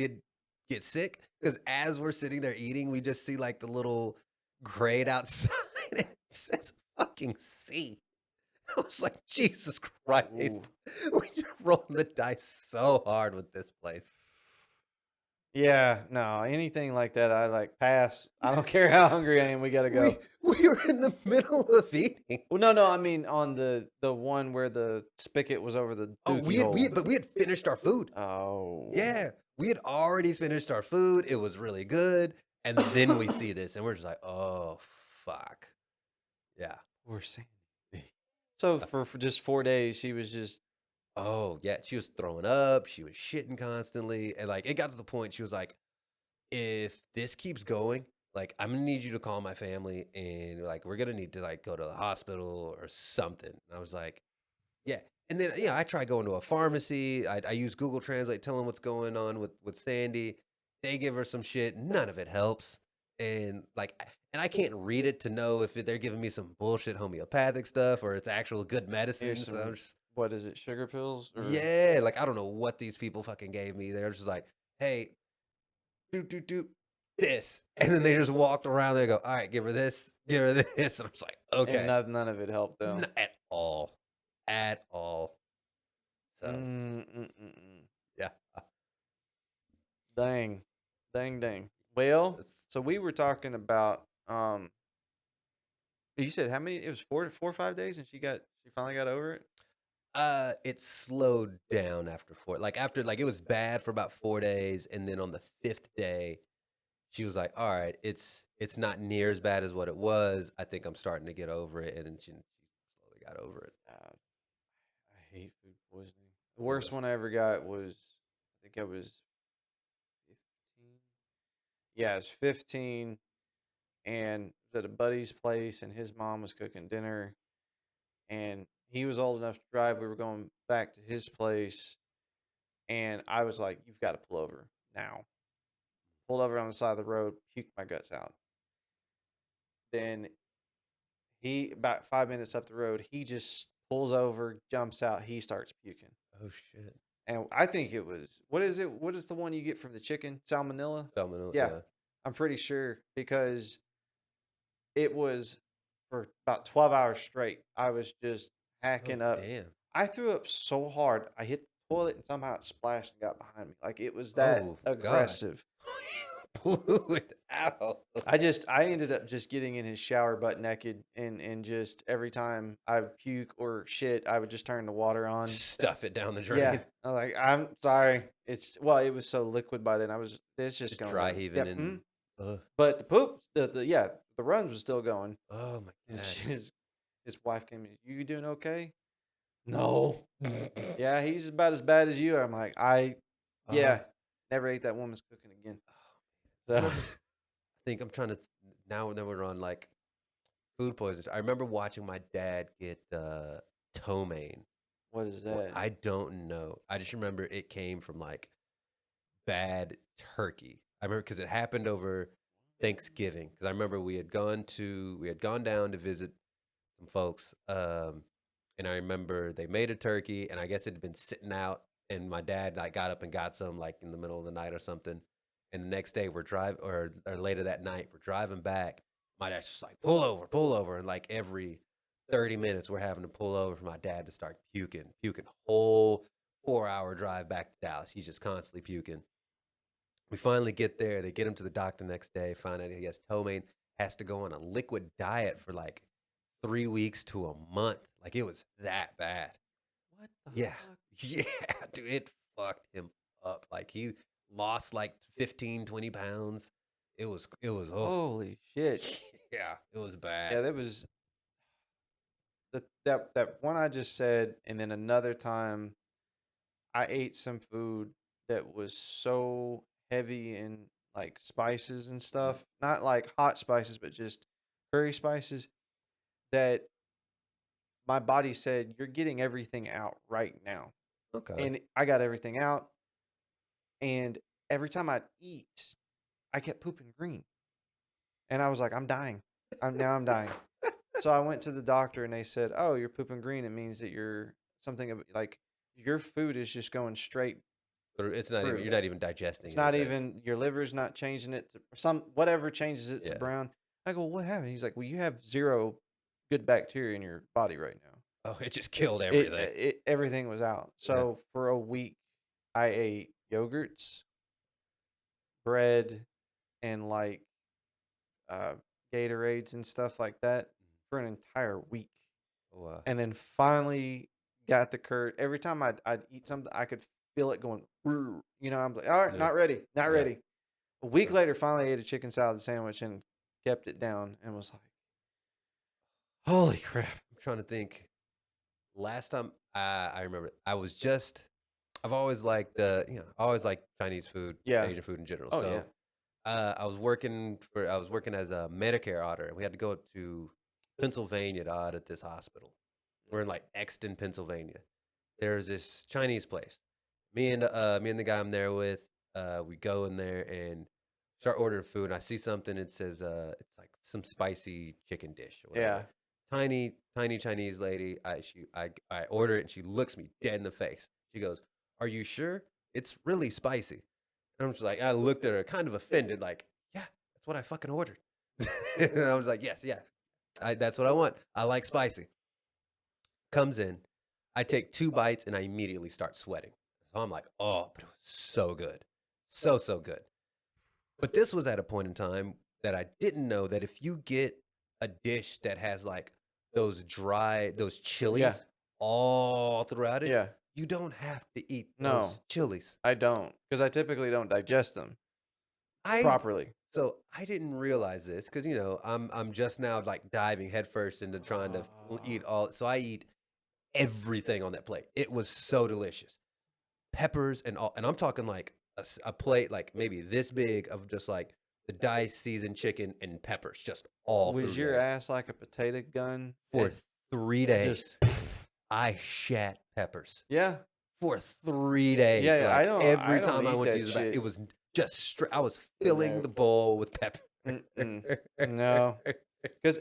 because as we're sitting there eating, we just see like the little grate outside and it says fucking C. I was like, Jesus Ooh. Christ. We just rolling the dice so hard with this place. Yeah, no, anything like that, I like pass. I don't care how hungry I am. We gotta We go. we were in the middle of eating. Well, no, no, I mean on the one where the spigot was over the Oh, dookie hole. but we had finished our food. Oh. Yeah. We had already finished our food. It was really good. And then we see this and we're just like, oh fuck. Yeah. Poor Sandy. So for just 4 days, she was just Oh, yeah. She was throwing up. She was shitting constantly. And like it got to the point she was like, if this keeps going, like I'm gonna need you to call my family and like we're gonna need to like go to the hospital or something. And I was like, yeah. And then I try going to a pharmacy. I use Google Translate, tell them what's going on with Sandy. They give her some shit. None of it helps. And like, and I can't read it to know if they're giving me some bullshit homeopathic stuff or it's actual good medicine. here's So I'm some, just, what is it, sugar pills or yeah, like I don't know what these people fucking gave me. They're just like, hey, do this, and then they just walked around. They go, all right, give her this, and I'm just like, and okay, none of it helped though. not at all. So Mm-mm-mm-mm. yeah, Dang. Dang, dang. Well, it's, so we were talking about you said how many, it was 4 or 5 days, and she finally got over it? it slowed down after four. Like after like it was bad for about 4 days, and then on the fifth day, she was like, all right, it's not near as bad as what it was. I think I'm starting to get over it, and then she slowly got over it. I hate food poisoning. The Yeah. worst one I ever got was, I think I was 15. Yeah, I was 15. and it was at a buddy's place, and his mom was cooking dinner, and he was old enough to drive. We were going back to his place, and I was like, "You've got to pull over now." Pulled over on the side of the road, puked my guts out. Then he about 5 minutes up the road, he just pulls over, jumps out, he starts puking. Oh shit. And I think it was what is it? What is the one you get from the chicken? Salmonella? Salmonella. Yeah, Yeah. I'm pretty sure because it was for about 12 hours straight. I was just Oh hacking up. damn. I threw up so hard, I hit the toilet and somehow it splashed and got behind me. Like it was that Oh god. aggressive. Blew it out. I ended up just getting in his shower butt naked and just every time I would puke or shit, I would just turn the water on. Stuff it down the Yeah. drain. I was like, I'm sorry. It was so liquid by then. It's just Just gonna dry run. heaving Yep. and But the poop, the runs was still going. oh my And god. his wife came in, you doing okay? No. Yeah, he's about as bad as you. I'm like, Uh, yeah, never ate that woman's cooking again. I So remember I think I'm trying to now we're on like food poisons. I remember watching my dad get ptomaine. what is Well, that? I don't know. I just remember it came from like bad turkey. I remember because it happened over Thanksgiving. Because I remember we had gone down to visit some folks, and I remember they made a turkey, and I guess it had been sitting out, and my dad like got up and got some like in the middle of the night or something, and the next day we're driving or later that night we're driving back. My dad's just like pull over, and like every 30 minutes we're having to pull over for my dad to start puking. Whole 4 hour drive back to Dallas. He's just constantly puking. We finally get there. They get him to the doctor next day. Find out he has ptomaine. Has to go on a liquid diet for like 3 weeks to a month. Like it was that bad. What the Yeah, fuck? yeah, dude, it fucked him up. Like he lost like 15, 20 pounds. It was. Oh, Holy shit. yeah, it was bad. Yeah, that was that one I just said, and then another time I ate some food that was so heavy in like spices and Mm, stuff. Not like hot spices, but just curry spices that my body said, "You're getting everything out right now." okay. And I got everything out, and every time I'd eat, I kept pooping green. And I was like, "I'm dying. I'm dying." So I went to the doctor and they said, "Oh, you're pooping green. It means that you're something of like your food is just going straight It's not even. through. You're not even digesting It's not anything. even your liver's not changing it to some whatever changes it to Yeah. brown." I go, "Well, what happened?" He's like, "Well, you have zero good bacteria in your body right now. Oh, it just killed It everything. it everything was out." Yeah. So for a week, I ate yogurts, bread, and like uh, Gatorades and stuff like that for an entire week. Oh, wow. And then finally got the courage. Every time I'd eat something, I could feel it going. "Rrr." I'm like, all right, Yeah. not ready, not Yeah. ready. A week Sure. later, finally ate a chicken salad sandwich and kept it down and was like, holy crap. I'm trying to think. Last time I remember, I've always liked I always liked Chinese food, Yeah. Asian food in general. Oh yeah. So I was working as a Medicare auditor, and we had to go up to Pennsylvania to audit this hospital. We're in like Exton, Pennsylvania. There's this Chinese place. Me and the guy I'm there with, we go in there and start ordering food. And I see something. It says it's like some spicy chicken dish or Yeah. whatever. Tiny Chinese lady. I order it and she looks me dead in the face. She goes, "Are you sure? It's really spicy." And I'm just like, I looked at her, kind of offended, like, "Yeah, that's what I fucking ordered." And I was like, "Yes, yeah, that's what I want. I like spicy." Comes in, I take 2 bites and I immediately start sweating. So I'm like, "Oh, but it was so good, so good." But this was at a point in time that I didn't know that if you get a dish that has like those Yeah. chilies all throughout it, Yeah. you don't have to eat No, those chilies. I don't because I typically don't digest them I properly. So I didn't realize this because I'm just now like diving headfirst into trying to eat all. So I eat everything on that plate. It was so delicious, peppers and all, and I'm talking like a plate like maybe this big of just like the diced seasoned chicken, and peppers just all Was through your there ass like a potato gun? for 3 Just days. I shat peppers yeah. for 3 Yeah, days. yeah, Like, I every don't time I eat went to that use the bath, it shit. was just I was filling No. the bowl with pepper. Mm-mm. No.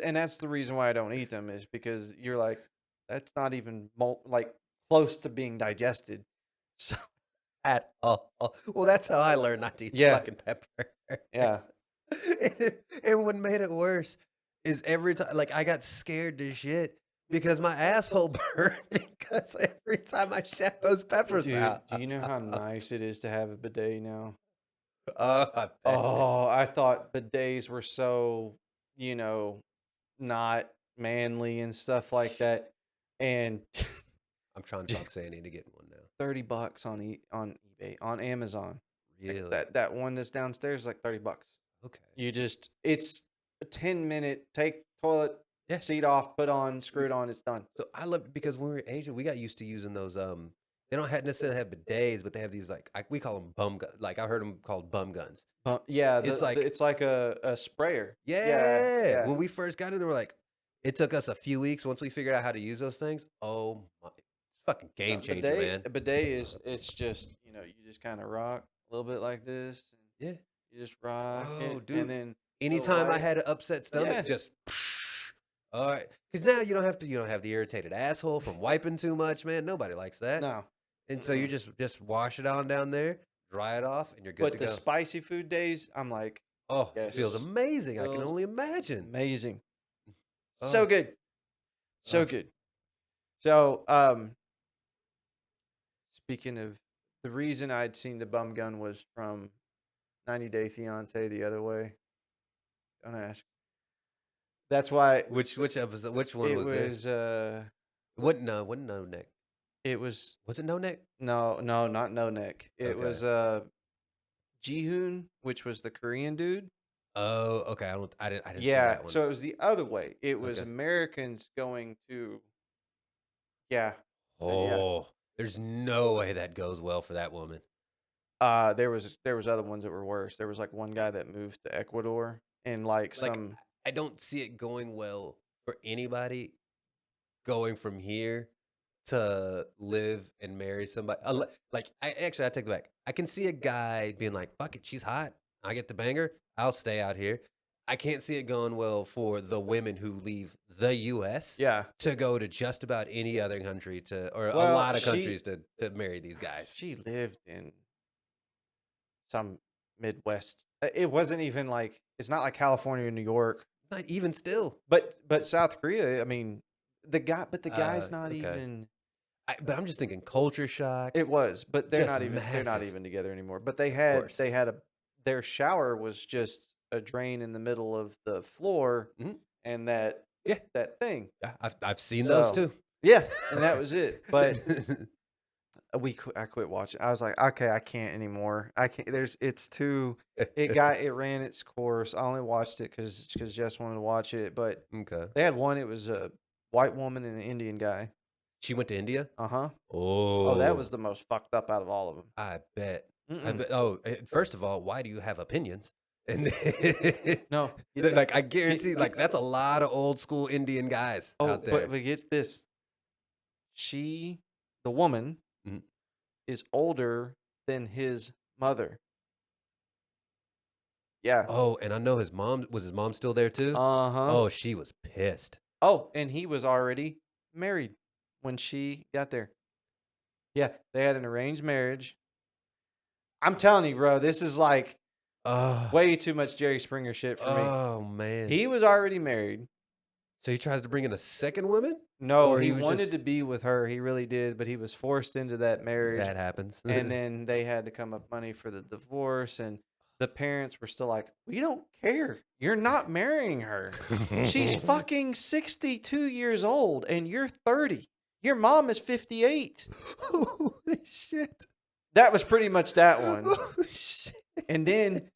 And that's the reason why I don't eat them is because you're like, that's not even like close to being digested. So At all. Well, that's how I learned not to eat the yeah, fucking pepper. yeah. And what made it worse is every time, like, I got scared to shit because my asshole burned because every time I shat those peppers Dude, out. do you know how nice it is to have a bidet now? Oh, I bet. Oh, I thought bidets were so, you know, not manly and stuff like that. And I'm trying to talk Sandy into getting one now. $30 on eBay, on Amazon. Like Really? that one that's downstairs is like $30. Okay. It's a 10-minute take toilet Yeah. seat off, put on, screw it on, it's done. So I love it because when we were in Asia, we got used to using those. They don't have necessarily have bidets, but they have these like we call them bum guns. Like I heard them called bum guns. Yeah, It's like it's like a sprayer. Yeah, yeah. yeah. When we first got it, they were like, it took us a few weeks once we figured out how to use those things. Oh my, it's fucking game changer, man. A bidet is it's just you just kind of rock a little bit like this, and Yeah. you just rock Oh, it, and dude. then it'll Anytime I wipe. had an upset stomach, Yeah, just all right. Because now you don't have the irritated asshole from wiping too much, man. Nobody likes that. no. And so you Mm-mm. just wash it on down there, dry it off, and you're good But to the go. spicy food days, I'm like, Oh, it feels yes, amazing. I can feels only imagine. amazing, so Oh, good, so oh. good. So, speaking of, the reason I'd seen the bum gun was from 90 Day Fiance the other way. Don't ask. That's why Which episode? Which one it was this? was. Wasn't no neck. It was Was it no neck? no, not No Neck. It Okay. was Jihoon, which was the Korean dude. Oh, okay. I didn't see Yeah, that one. so it was the other way. It was Okay. Americans going to yeah, yeah. Oh, there's no way that goes well for that woman. There was other ones that were worse. There was like one guy that moved to Ecuador and like Like some I don't see it going well for anybody going from here to live and marry somebody. Like I take it back. I can see a guy being like, "Fuck it, she's hot. I get to bang her. I'll stay out here." I can't see it going well for the women who leave the U.S. yeah. to go to just about any other country or a Well, lot of countries to marry these guys. she lived in some Midwest. It wasn't even like it's not like California or New York, Not even still. but South Korea. I mean, the guy's not Okay. even. But I'm just thinking culture shock, It was, but just they're not massive. even together anymore. But Of they course. had a their shower was just a drain in the middle of the floor, Mhm. and Yeah, that thing. yeah. I've seen those So too. yeah, and that was it. But I quit watching. I was like, okay, I can't anymore. I can't. It's too. It ran its course. I only watched it because Jess wanted to watch it. But Okay. they had one. It was a white woman and an Indian guy. She went to India? Uh huh. Oh, that was Oh, the most fucked up out of all of them. I bet. I Mm-mm. bet. Oh, first of all, why do you have opinions? And then, No, get the like, I get, guarantee, get like, that's a lot of old school Indian guys oh, out there. but get this. The woman, Mhm. is older than his mother. Yeah. Oh, and I know his mom still there too? Uh-huh. Oh, she was pissed. Oh, and he was already married when she got there. Yeah, they had an arranged marriage. I'm telling you, bro, this is like Oh, way too much Jerry Springer shit for me. oh man. He was already married. So he tries to bring in a second woman? No, Or he he was wanted just to be with her. He really did, but he was forced into that marriage. that happens. And then they had to come up money for the divorce, and the parents were still like, "We don't care. You're not marrying her. She's fucking 62 years old and you're 30. Your mom is 58." Holy shit. That was pretty much that one. Oh, shit. And then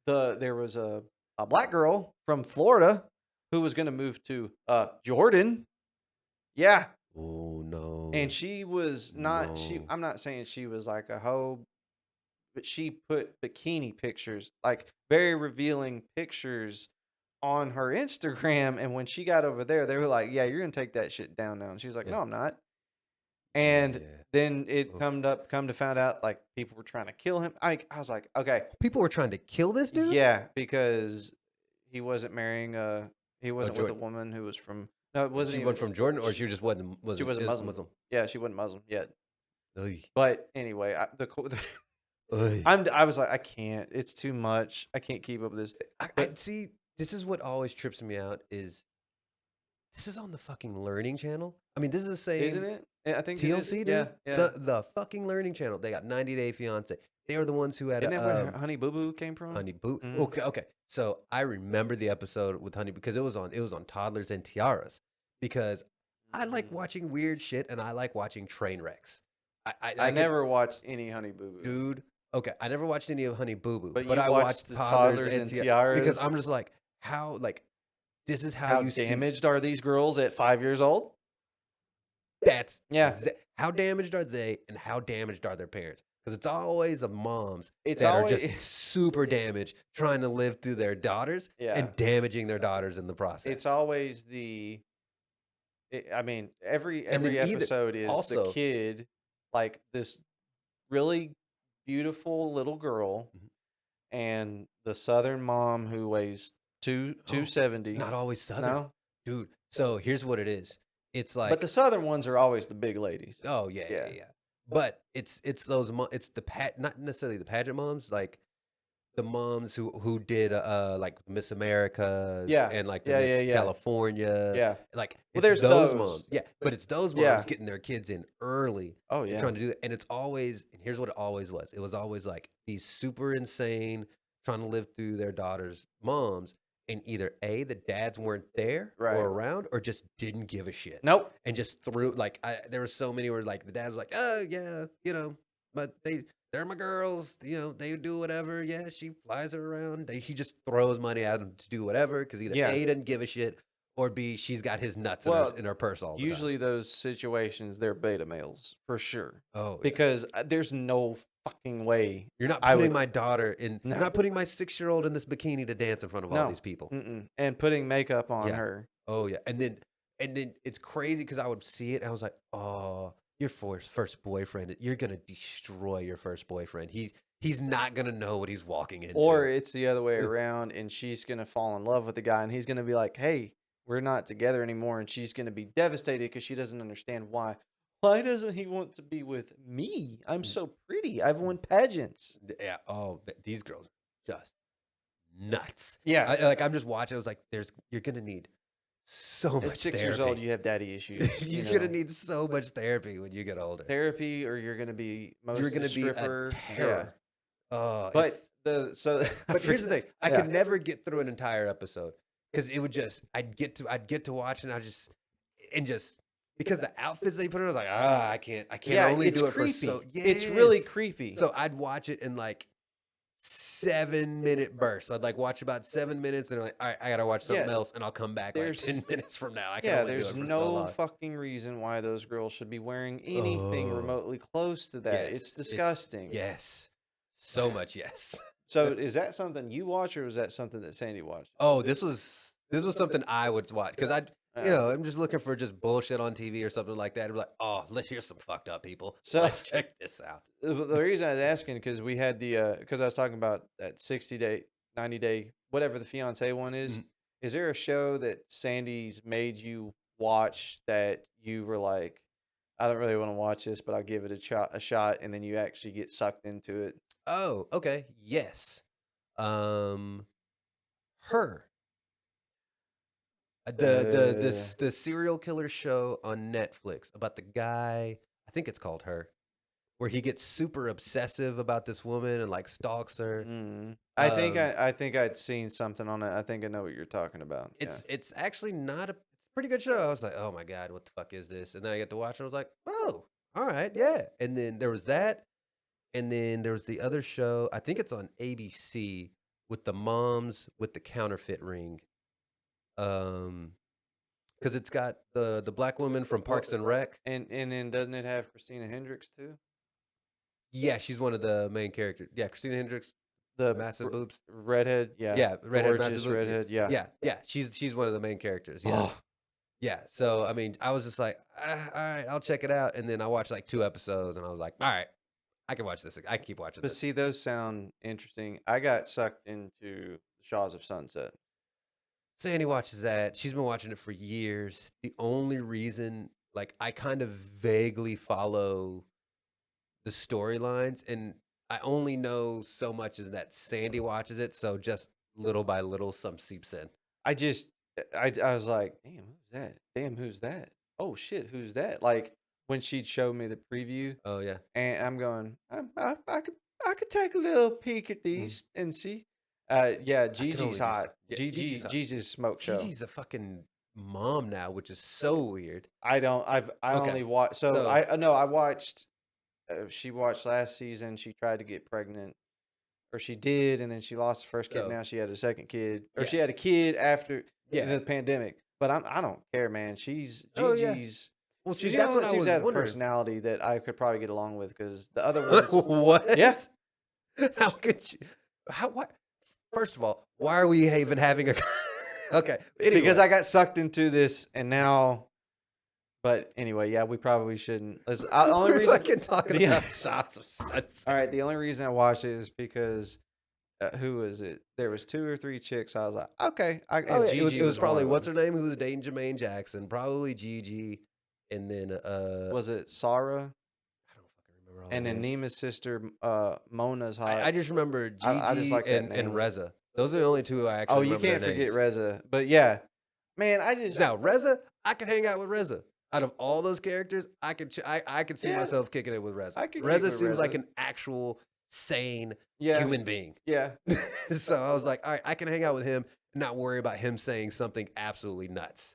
there was a black girl from Florida who was going to move to Jordan. Yeah. Oh, no. And she was not she No. I'm not saying she was like a hoe, but she put bikini pictures, like very revealing pictures on her Instagram. And when she got over there, they were like, "Yeah, you're gonna take that shit down now." And she's like, Yeah. "No, I'm not." Yeah, And yeah. then it Oof. come to find out like people were trying to kill him. I was like, okay, People were trying to kill this dude? yeah, because he wasn't marrying he Oh, wasn't with a Jordan. woman who was from no, it wasn't She went even from Jordan, or sh she just wasn't she wasn't wasn't is Muslim. Muslim? Yeah, she wasn't Muslim yet. Oy. But anyway, Oy. I was like, I can't. It's too much. I can't keep up with this. I But see, this is what always trips me out is this is on the fucking Learning Channel. I mean, this is the isn't same it? I think it is. TLC, Yeah, dude. yeah. The fucking Learning Channel. They got 90 Day Fiance. They are the ones who had Isn't a that where Honey Boo Boo came from? Honey Boo. Mhm. Okay, okay. So I remember the episode with Honey because it was on Toddlers and Tiaras because I like Mm. watching weird shit and I like watching train wrecks. I I could, never watched any Honey Boo Boo, dude. Okay, I never watched any of Honey Boo Boo, but but you I watched watched the Toddlers Toddlers and and Tiaras because Tiaras. I'm just like, how, like, this is how How you see. damaged are these girls at 5 years old? That's Yeah. how damaged are they, and how damaged are their parents? Because it's always the moms It's that are always just super damaged, trying to live through their daughters yeah. and damaging their daughters in the It's process. always I mean, And then every either episode is the also, kid, like this really beautiful little girl, mhm, and the Southern mom who weighs oh, 270. not always Southern, No, dude. So here's what it is. It's but the like, Southern ones are always the big ladies. oh yeah, yeah, Yeah, yeah. But it's those it's the not necessarily the pageant moms, like the moms who did, like, Miss Americas yeah, and, like, the yeah, yeah, Miss yeah, California, yeah. like, Well, it's there's those those. moms. Yeah, but it's those moms Yeah. getting their kids in early Oh and yeah. trying to do that, and it's always and here's what it always was. It was always, like, these super insane, trying to live through their daughters' moms, and either A, the dads weren't there or Right. around or just didn't give a shit, Nope. and just threw like, there were so many where, like, the dad was like, "Oh, yeah, but they're my girls, they do whatever. Yeah, she flies her around." He just throws money at them to do whatever because either Yeah. A doesn't give a shit or B she's got his nuts Well, in her purse all the time. usually those situations they're beta males for sure, Oh yeah, because there's no fucking way you're not I putting would my daughter in. You're no not putting my 6-year-old in this bikini to dance in front of all no these people. and putting makeup on Yeah. her. Oh yeah, and then it's crazy because I would see it and I was like, oh, your first boyfriend. You're gonna destroy your first boyfriend. He's not gonna know what he's walking Or into. it's the other way around, and she's gonna fall in love with the guy, and he's gonna be like, "Hey, we're not together anymore," and she's gonna be devastated because she doesn't understand why. Why doesn't he want to be with me? I'm so pretty. I've won pageants. Yeah. Oh, these girls are just nuts. Yeah, I'm just watching. I was like, you're gonna need so at much 6 years old, therapy. you have daddy issues. You're gonna need so much therapy when you get older. Therapy, or you're gonna be You're mostly a gonna be a stripper. Yeah, terror. Oh, but the so I but here's the forget. thing. I Yeah, could never get through an entire episode because it would just I'd get to watch and I just and just because the outfits they put on, I was like, I can't yeah, only it's do it for so creepy. It's really yes. creepy. So I'd watch it in like 7-minute bursts. I'd like watch about 7 minutes and I'm like, all right, I gotta watch something Yeah, else and I'll come back like there's 10 minutes from now. I can Yeah, only do there's it for so no long. fucking reason why those girls should be wearing anything Oh, remotely close to that. It's yes. disgusting. Yes. So much yes. So is that something you watch, or was that something that Sandy watched? Oh, this was something I would watch because Uh, I'm just looking for just bullshit on TV or something like that. I'm like, oh, let's hear some fucked up people. so Let's check this out. the reason I was asking, because we had because I was talking about that 60-day, 90-day, whatever the fiance one is. Mhm. Is there a show that Sandy's made you watch that you were like, I don't really want to watch this, but I'll give it a shot, and then you actually get sucked into it? Oh, okay. Yes. Um, her. Uh, The serial killer show on Netflix about the guy. I think it's called Her, where he gets super obsessive about this woman and like stalks her. Um, I think I'd seen something on it. I think I know what you're talking about. Yeah. it's actually not it's a pretty good show. I was like, oh my god, what the fuck is this? And then I get to watch it. I was like, oh, all right, yeah. And then there was that, and then there was the other show. I think it's on ABC with the moms with the counterfeit ring. Um, because it's got the black woman from Well, Parks and Rec. and then doesn't it have Christina Hendricks too? Yeah, she's one of the main characters. Yeah, Christina Hendricks, The massive boobs. redhead, yeah, Yeah, redhead, massive gorgeous boobs. redhead, yeah. Yeah. She's one of the main characters. Yeah, Oh, yeah. So I mean, I was just like, all right, I'll check it out. And then I watched like 2 episodes, and I was like, all right, I can watch this. I can keep watching but this. see, those sound interesting. I got sucked into Shaws of Sunset. Sandy watches that. She's been watching it for years. The only reason, like, I kind of vaguely follow the storylines, and I only know so much as that Sandy watches it. So just little by little, some seeps in. I just, I was like, damn, who's that? Damn, who's that? Oh shit, who's that? Like when she'd show me the preview, Oh yeah. and I'm going, I could take a little peek at Mm. these and see. Yeah, I can Gigi's only just hot. yeah. Gigi's hot. Gigi's smoke show. Gigi's a fucking mom now, which is so weird. I Okay, only watched. So so no, I watched. She watched last season. She tried to get pregnant, or she did, and then she lost the first kid. so Now she had a second kid, or she yes, had a kid after yeah. the pandemic. But I don't care, man. She's Oh yeah. Gigi's. Well, see, She's the only that's one what that I seems to was have a wondering. personality that I could probably get along with, because the other ones, yeah, What? How could you? How what? First of all, why are we even having a? Okay. because Anyway, I got sucked into this, and now. But anyway, yeah, we probably shouldn't. Only we're reason fucking talking the about shots of sunset. all right, the only reason I watched it is because who was it? There was 2 or 3 chicks. I was like, okay, Oh and yeah, Gigi it was was one probably of what's them. her name who was dating Jermaine Jackson, probably Gigi, and then Was it Sarah? I don't fucking remember all their And then names. Neema's sister, Mona's I hot. just remember I just Gigi like that and name. Reza. Those are the only two I Oh, actually you remember their can't forget names. Reza. But yeah, man, I just Now Reza, I could hang out with Reza. Out of all those characters, I could see yeah, myself kicking it with Reza. I could kick Reza with seems like Reza. an actual sane Yeah, human being. yeah, So I was like, all right, I can hang out with him and not worry about him saying something absolutely nuts.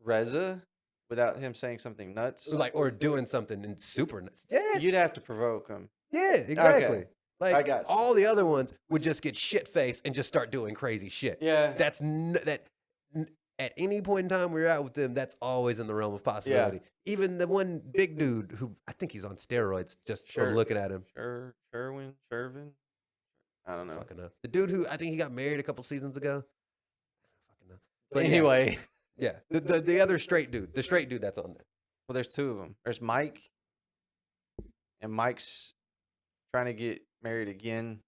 Reza, without him saying something nuts, Like or doing something and super nuts. you'd Yes. have to provoke him. Yeah, Okay, exactly. I Like got you. all the other ones would just get shit faced and just start doing crazy shit. Yeah, That at any point in time we're out with them, that's always in the realm of yeah, possibility. Even the one big dude who I think he's on steroids just from sure, looking at him. Sherwin. I I don't don't know. fucking know. The dude who I think he got married a couple seasons ago. I don't fucking know. But yeah, Anyway, yeah. The other straight dude, the straight dude that's on there. well, there's 2 of them. There's Mike, and Mike's trying to get married again.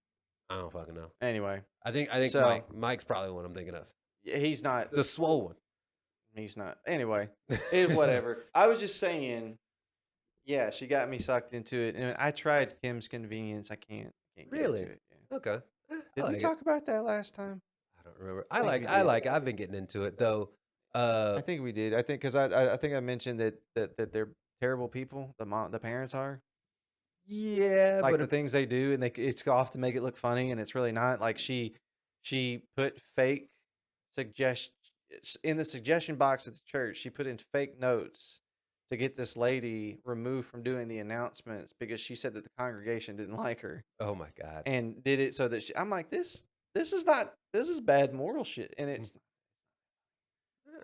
I don't fucking know. Anyway, I think so Mike's probably the one I'm thinking of. yeah, he's not. The swole one. He's not. Anyway, whatever. I was just saying. Yeah, she got me sucked into it, and I tried Kim's Convenience. I can't get into Really? it. Yeah. Okay. I Did we like it. talk about that last time? I don't remember. I think we I did. like it. I've been getting into it though. I think we did. I think because I think I mentioned that they're terrible people. The parents are Yeah, like but the things they do, and it's off to make it look funny, and it's really not. Like she put fake suggestion in the suggestion box at the church. She put in fake notes to get this lady removed from doing the announcements because she said that the congregation didn't like her, oh my god. and did it so that I'm like, this is not, this is bad moral shit, and it's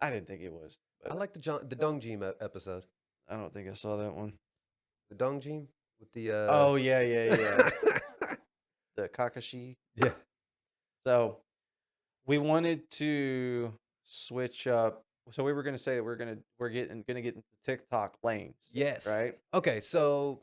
I didn't think it was, I but like the Dong Jim episode. I don't think I saw that one. The Dong Jim with the Oh yeah, the Kakashi. yeah. So we wanted to switch up. So we were going to say that we're going to get into TikTok lanes. Yes. Right. Okay, so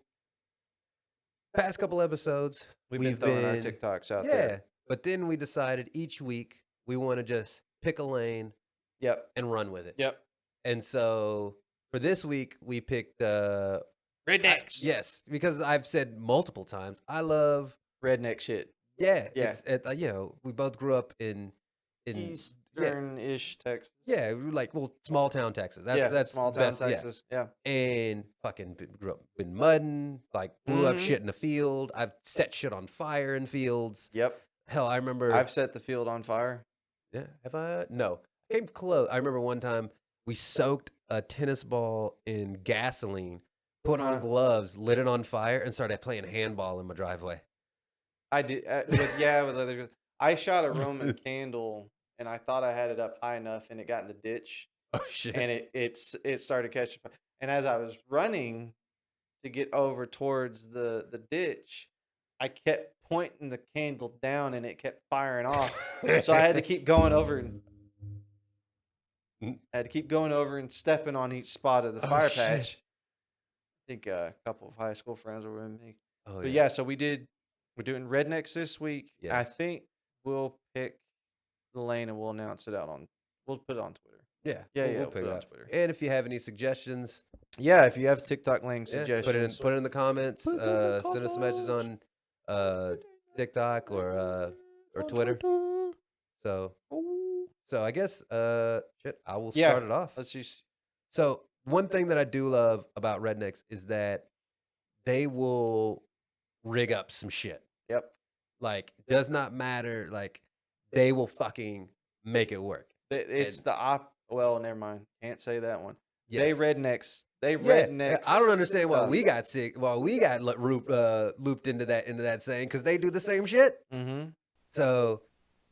past couple episodes We've been throwing our TikToks out yeah, there. but then we decided each week we want to just pick a lane Yep. and run with it. Yep. And so for this week we picked Rednecks. yes, because I've said multiple times I love Redneck shit. yeah, Yeah. you know, we both grew up in yeah, Eastern-ish Texas. yeah, we like well, small town Texas. Yeah, That's small the town best, yeah. Texas. Yeah. And fucking grew up in mudding, like blew up Mhm. shit in the field. I've set shit on fire in fields. Yep. Hell, I remember. I've set the field on fire. Yeah, have I? No, came close. I remember one time we soaked a tennis ball in gasoline, put on Uh-huh. gloves, lit it on fire, and started playing handball in my driveway. I did. With other. I shot a Roman candle, and I thought I had it up high enough, and it got in the ditch, Oh shit! and it started catching fire. And as I was running to get over towards the ditch, I kept pointing the candle down and it kept firing off. So I had to keep going over and stepping on each spot of the Oh, fire shit. patch. I think a couple of high school friends were with me. Oh, But yeah. yeah, so we're doing rednecks this week. I Yes. think we'll pick the lane and we'll announce it out we'll put it on Twitter. Yeah. We'll We'll put pick it it on out. Twitter. And if you have any suggestions, Yeah, if you have TikTok lane yeah, suggestions, put it in the comments. Put it in the Send us a message on TikTok or Twitter. So I guess shit, I will Yeah. start it off. Let's just So one thing that I do love about rednecks is that they will rig up some shit. Yep. Like, does not matter. Like, they will fucking make it work. It's And well, never mind. Can't say that one. yes. They rednecks. They Yeah, rednecks. I don't understand why stuff. we got sick, why we got looped into that saying, because they do the same shit. Mm-hmm. So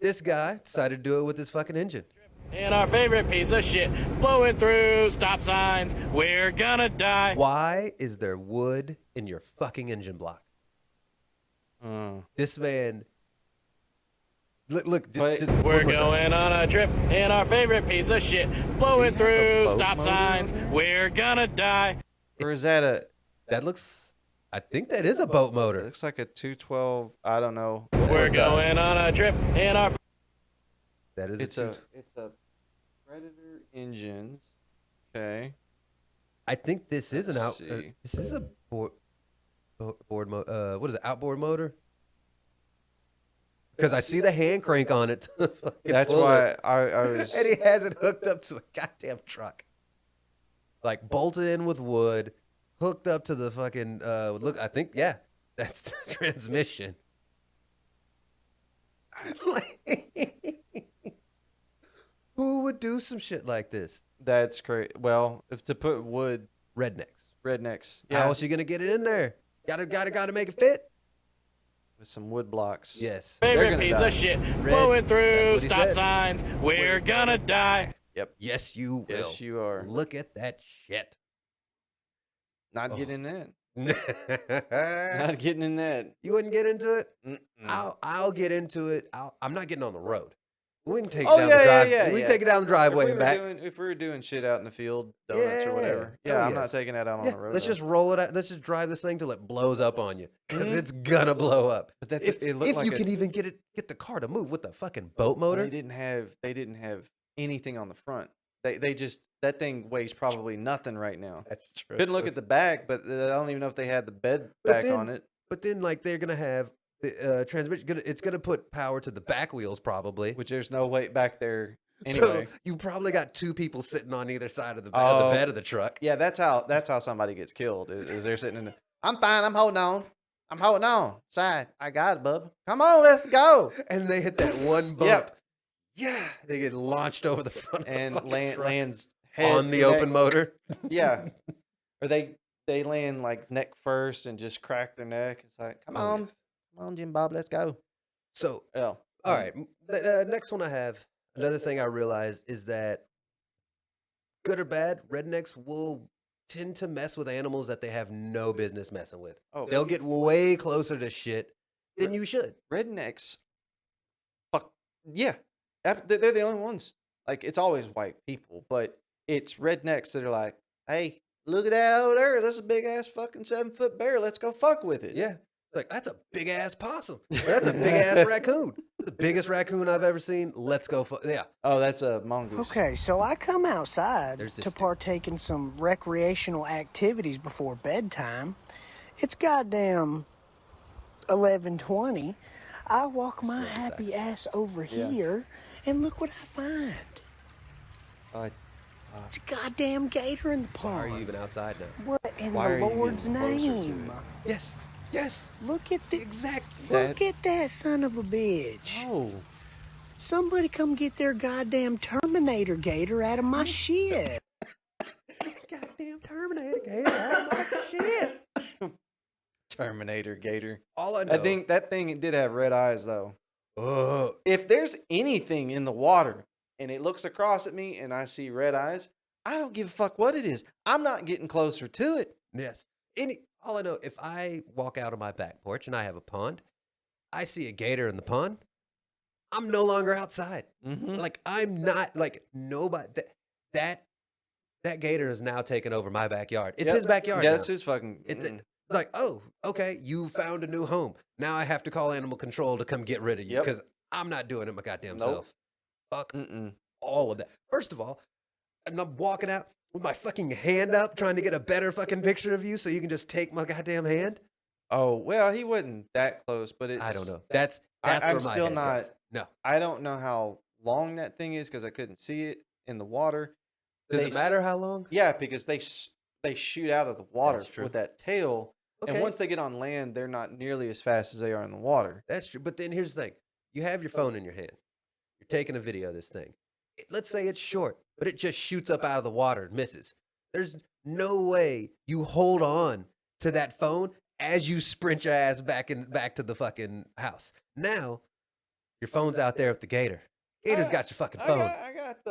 this guy decided to do it with his fucking engine. And our favorite piece of shit, blowing through stop signs, we're gonna die. Why is there wood in your fucking engine block? This man, look, But just We're one more time. going on a trip in our favorite piece of shit, blowing Does he have a through boat stop motor signs, on there? we're gonna die. Or is that That looks, I think that is a boat It motor. looks like a 212. I don't know. We're going on a trip in our That is It's a a Predator engines. Okay. I think this is an Let's out. see. This is a board what is it? Outboard motor? Because I see the hand crank on it. to fucking That's pull why it. I was. And he has it hooked up to a goddamn truck, like bolted in with wood, hooked up to the fucking. Look, I think that's the transmission. Who would do some shit like this? That's great. Well, if to put wood Rednecks. rednecks, How else you gonna get it in there? Gotta make it fit. with some wood blocks. Yes. They're favorite gonna piece die. of shit, Red, blowing that's through what he stop said. signs, we're gonna die. Yep. Yes, you will. Yes, you are. Look at that shit. Not Oh. getting in that. you Not getting in that. wouldn't get into it. Mm-mm. I'll get into it. I'm not getting on the road. We can take it Oh, down yeah, the drive. yeah, we yeah. can take it down the driveway and back. If we were doing shit out in the field, donuts Yeah. or whatever. Oh, Yeah, I'm not yes. taking that out on Yeah, the road. let's though. just roll it out. Let's just drive this thing till it blows up on you, because Mhm. it's gonna blow up. But that If, it looked if like you a- can even get the car to move with the fucking boat well, motor. They didn't have anything on the front. They just that thing weighs probably nothing right now. That's true. Couldn't look at the back, but I don't even know if they had the bed But back then- on it, But then, like, they're gonna have the transmission. It's gonna put power to the back wheels, probably. which there's no weight back there So anyway. you probably got two people sitting on either side of the Oh. bed of the truck. Yeah, that's how somebody gets killed. Is they're sitting in the, I'm fine, I'm holding on. Side. I got it, bub. Come on, let's go. And they hit that one bump. Yep. Yeah, they get launched over the front of And the fucking truck lands head on the neck- open motor. Yeah. Or they land like neck first and just crack their neck. It's like, come Oh, on. yes. Come on, Jim Bob, let's go. So, Oh. all right. The next one I have, another thing I realized is that good or bad, rednecks will tend to mess with animals that they have no business messing with. Oh, They'll get way closer to shit than you should. rednecks. Fuck yeah, they're the only ones. Like it's always white people, but it's rednecks that are like, hey, look at that over there. That's a big ass fucking 7-foot bear. Let's go fuck with it. Yeah. Like, that's a big ass possum. Or, that's a big ass raccoon. The biggest raccoon I've ever seen. Let's go. Yeah. Oh, that's a mongoose. Okay, so I come outside There's this to dude. partake in some recreational activities before bedtime. It's goddamn 11:20. I walk my happy ass over here, and look what I find. Uh, It's a goddamn gator in the Why are pond. you even outside now? What in Why are the you Lord's getting closer to name? it? Yes. Yes. Look at the Exact. look at that son of a bitch. Oh, Somebody come get their goddamn Terminator gator out of my shit. Goddamn Terminator gator out of my shit. Terminator gator. All I know. I think that thing did have red eyes though. Oh, If there's anything in the water and it looks across at me and I see red eyes, I don't give a fuck what it is. I'm not getting closer to it. yes. All I know, if I walk out on my back porch and I have a pond, I see a gator in the pond, I'm no longer outside. Mm-hmm. Like I'm not like nobody that that gator is now taking over my backyard. It's his backyard Yeah, now. that's his fucking. It's like, oh, okay, you found a new home. Now I have to call animal control to come get rid of you Yep. because I'm not doing it my goddamn Nope. self. Fuck Mm-mm. all of that. First of all, I'm not walking out with my fucking hand up trying to get a better fucking picture of you so you can just take my goddamn hand. Oh well, he wasn't that close, but it's. I don't know. That's I'm where my still head not. goes. No. I don't know how long that thing is because I couldn't see it in the water. Does They it matter s- how long? Yeah, because they shoot out of the water That's true. with that tail, and Okay. once they get on land, they're not nearly as fast as they are in the water. That's true. But then here's the thing. You have your phone in your hand. You're taking a video of this thing. Let's say it's short, but it just shoots up out of the water and misses. There's no way you hold on to that phone as you sprint your ass back to the fucking house. Now, your phone's out there with the gator. Gator's got your fucking phone. I got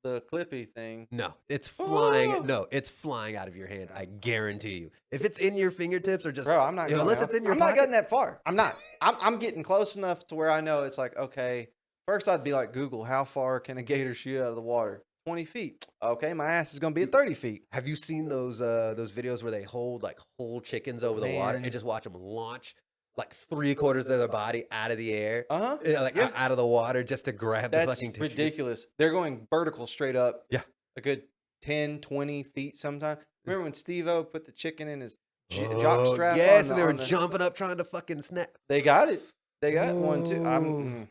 the clippy thing. No, it's flying. Oh. No, it's flying out of your hand. I guarantee you. If it's in your fingertips or just Bro, I'm not. Going unless out. it's in your I'm not pocket. getting that far. I'm not. I'm getting close enough to where I know it's like okay. First, I'd be like Google, how far can a gator shoot out of the water? 20 feet. Okay, my ass is gonna be at 30 feet. Have you seen those videos where they hold like whole chickens over the water Man. and just watch them launch like 3/4 of their body out of the air, like Yeah. out of the water just to grab the That's fucking tissue? ridiculous. They're going vertical straight up. Yeah. A good 10, 20 feet sometimes. Remember when Steve-O put the chicken in his Oh, jock strap? yes, on and they were on the- jumping up trying to fucking snap. They got it. They got one too. Ooh.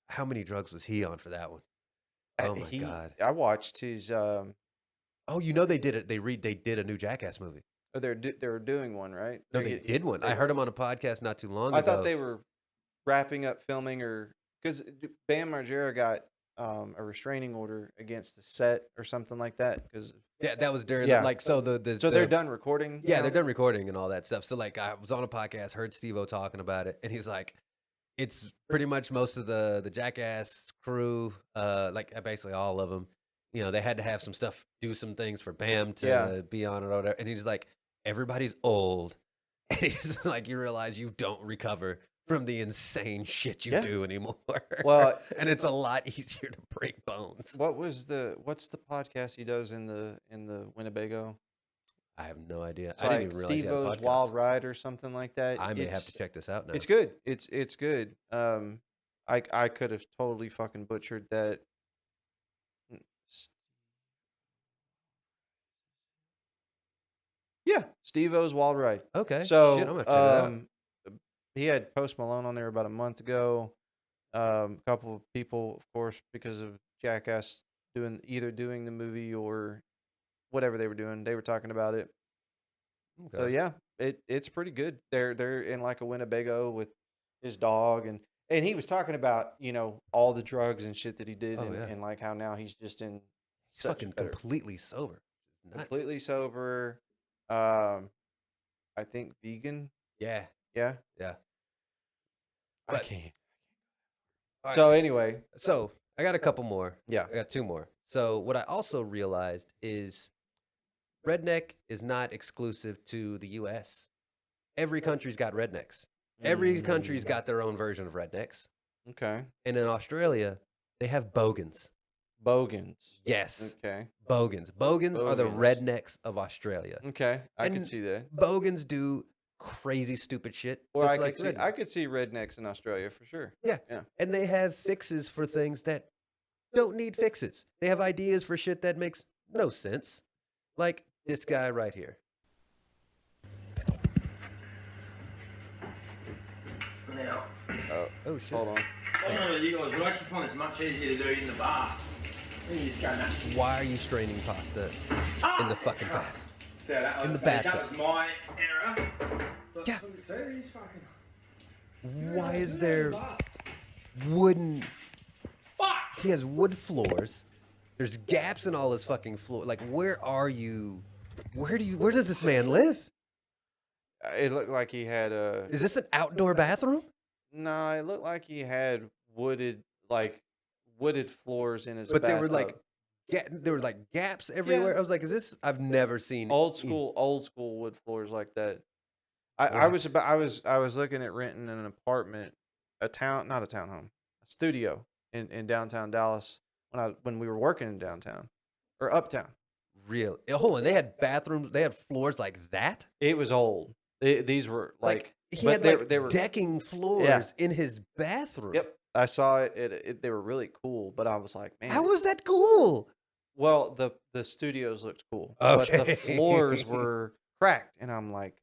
How many drugs was he on for that one? Oh my god! I watched his. Oh, you know they did it. They did a new Jackass movie. They were doing one, right? No, they did one. I heard him on a podcast not too long ago. I thought they were wrapping up filming, or because Bam Margera got a restraining order against the set or something like that. Because yeah, that was during Yeah. like so the so they're done recording. Yeah, now? they're done recording and all that stuff. So like I was on a podcast, heard Steve-O talking about it, and he's like, it's pretty much most of the Jackass crew, like basically all of them. You know, they had to have some stuff, do some things for Bam to be on it or whatever. And he's like, everybody's old, and he's like, you realize you don't recover from the insane shit you do anymore. Well, and it's a lot easier to break bones. what's the podcast he does in the Winnebago? I have no idea. It's I like didn't even realize he had a Steve-O's podcast. Wild Ride or something like that. I may have to check this out now. It's good. It's good. I could have totally fucking butchered that. Yeah, Steve-O's Wild Ride. Okay. So Shit, I'm gonna check it out. he had Post Malone on there about a month ago. A couple of people, of course, because of Jackass either doing the movie or whatever they were doing, they were talking about it. Okay. So yeah, it's pretty good. They're in like a Winnebago with his dog, and he was talking about all the drugs and shit that he did, and like how now he's just in He's fucking completely sober. Nuts. completely sober. I think vegan. Yeah. Yeah, Yeah. I But- can't. All right. So anyway, So I got a couple more. yeah, I got two more. So what I also realized is redneck is not exclusive to the U.S. Every country's got rednecks. Every country's got their own version of rednecks. Okay, And in Australia, they have bogans. bogans. Yes, Okay, bogans. Bogans are the Bogans. rednecks of Australia. okay, I can And see that. Bogans do crazy, stupid shit. Or just I could like see rednecks. rednecks in Australia for sure. Yeah. Yeah. And they have fixes for things that don't need fixes. They have ideas for shit that makes no sense. Like this guy right here. Now, Oh shit. Hold on. I don't know about you guys, but I actually find this much easier to do in the bath. Then you just go nuts. Why are you straining pasta in the fucking bath? See how that In the okay, bathtub. That was my error. But Yeah. see, he's fucking. Why is there wooden... Fuck! He has wood floors. There's gaps in all his fucking floor. Like, where are you? Where does this man live? It looked like he had a. Is this an outdoor bathroom? No, it looked like he had wooded floors in his. But there were bathtub. like, there were like gaps everywhere. Yeah. I was like, is this? I've never seen old school wood floors like that. I was looking at renting an apartment, not a townhome, a studio in downtown Dallas when we were working in downtown or uptown. Real. Hold on, they had bathrooms. They had floors like that. It was old. These were Like he but had they, like they were decking floors in his bathroom. Yep, I saw it. They were really cool, but I was like, man, How was that cool? well, the studios looked cool, but the Okay. floors were cracked, and I'm like,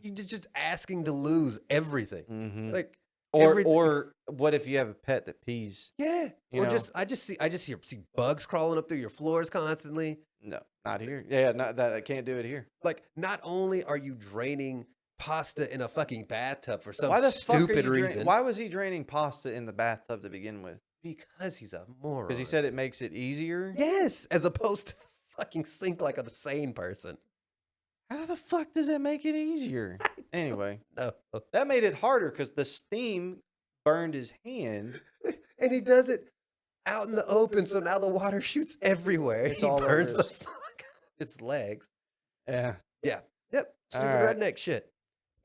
You're just asking to lose everything. mm-hmm. Like Or what if you have a pet that pees? yeah. You Or know? I just see bugs crawling up through your floors constantly. No, not here. Yeah, not that I can't do it here. Like, not only are you draining pasta in a fucking bathtub for some Why the fuck are stupid you reason, Why was he draining pasta in the bathtub to begin with? because he's a moron. Because he said it makes it easier. yes, as opposed to fucking sink like a sane person. How the fuck does that make it easier? Anyway, No. that made it harder because the steam burned his hand. And he does it out in the open, so now the water shoots everywhere. It's He all over burns the his- fuck out of his legs. Yeah. Yeah. Yep. Stupid Alright. redneck shit.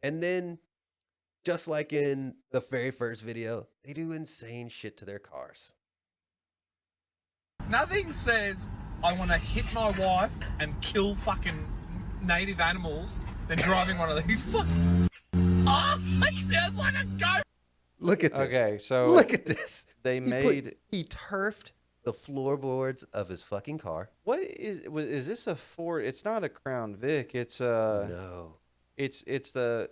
And then, just like in the very first video, they do insane shit to their cars. Nothing says I want to hit my wife and kill fucking native animals than driving one of these fucking. Oh, that sounds like a goat. Look at this. Okay, so Look at this. they made. He turfed the floorboards of his fucking car. What is this a Ford? It's not a Crown Vic. It's a. No. It's a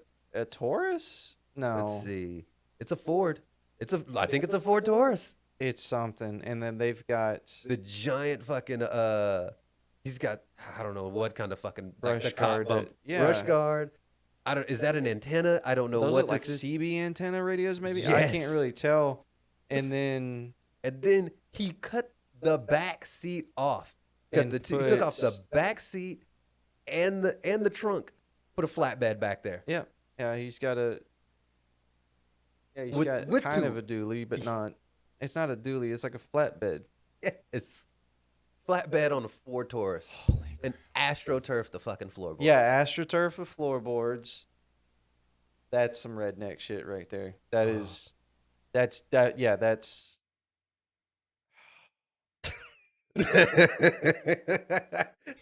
Taurus. No, Let's see. It's a Ford. I think it's a Ford Taurus. it's something. And then they've got The giant fucking he's got, I don't know what kind of fucking Brush the cop guard bump. that- yeah. Brush guard. Is that an antenna? I don't know those what are like this is. CB antenna radios, maybe. I Yes. can't really tell. And then And then he cut the back seat off. And He took off the puts- back seat and the trunk. Put a flatbed back there. yeah, he's got a. Yeah, he's With- got with kind two. of a dually, but not. It's not a dually. It's like a flatbed. Yes. Flatbed on a Ford Taurus. And AstroTurf the fucking floorboards. Yeah, AstroTurf the floorboards. That's some redneck shit right there. That is, that's that. Yeah, that's.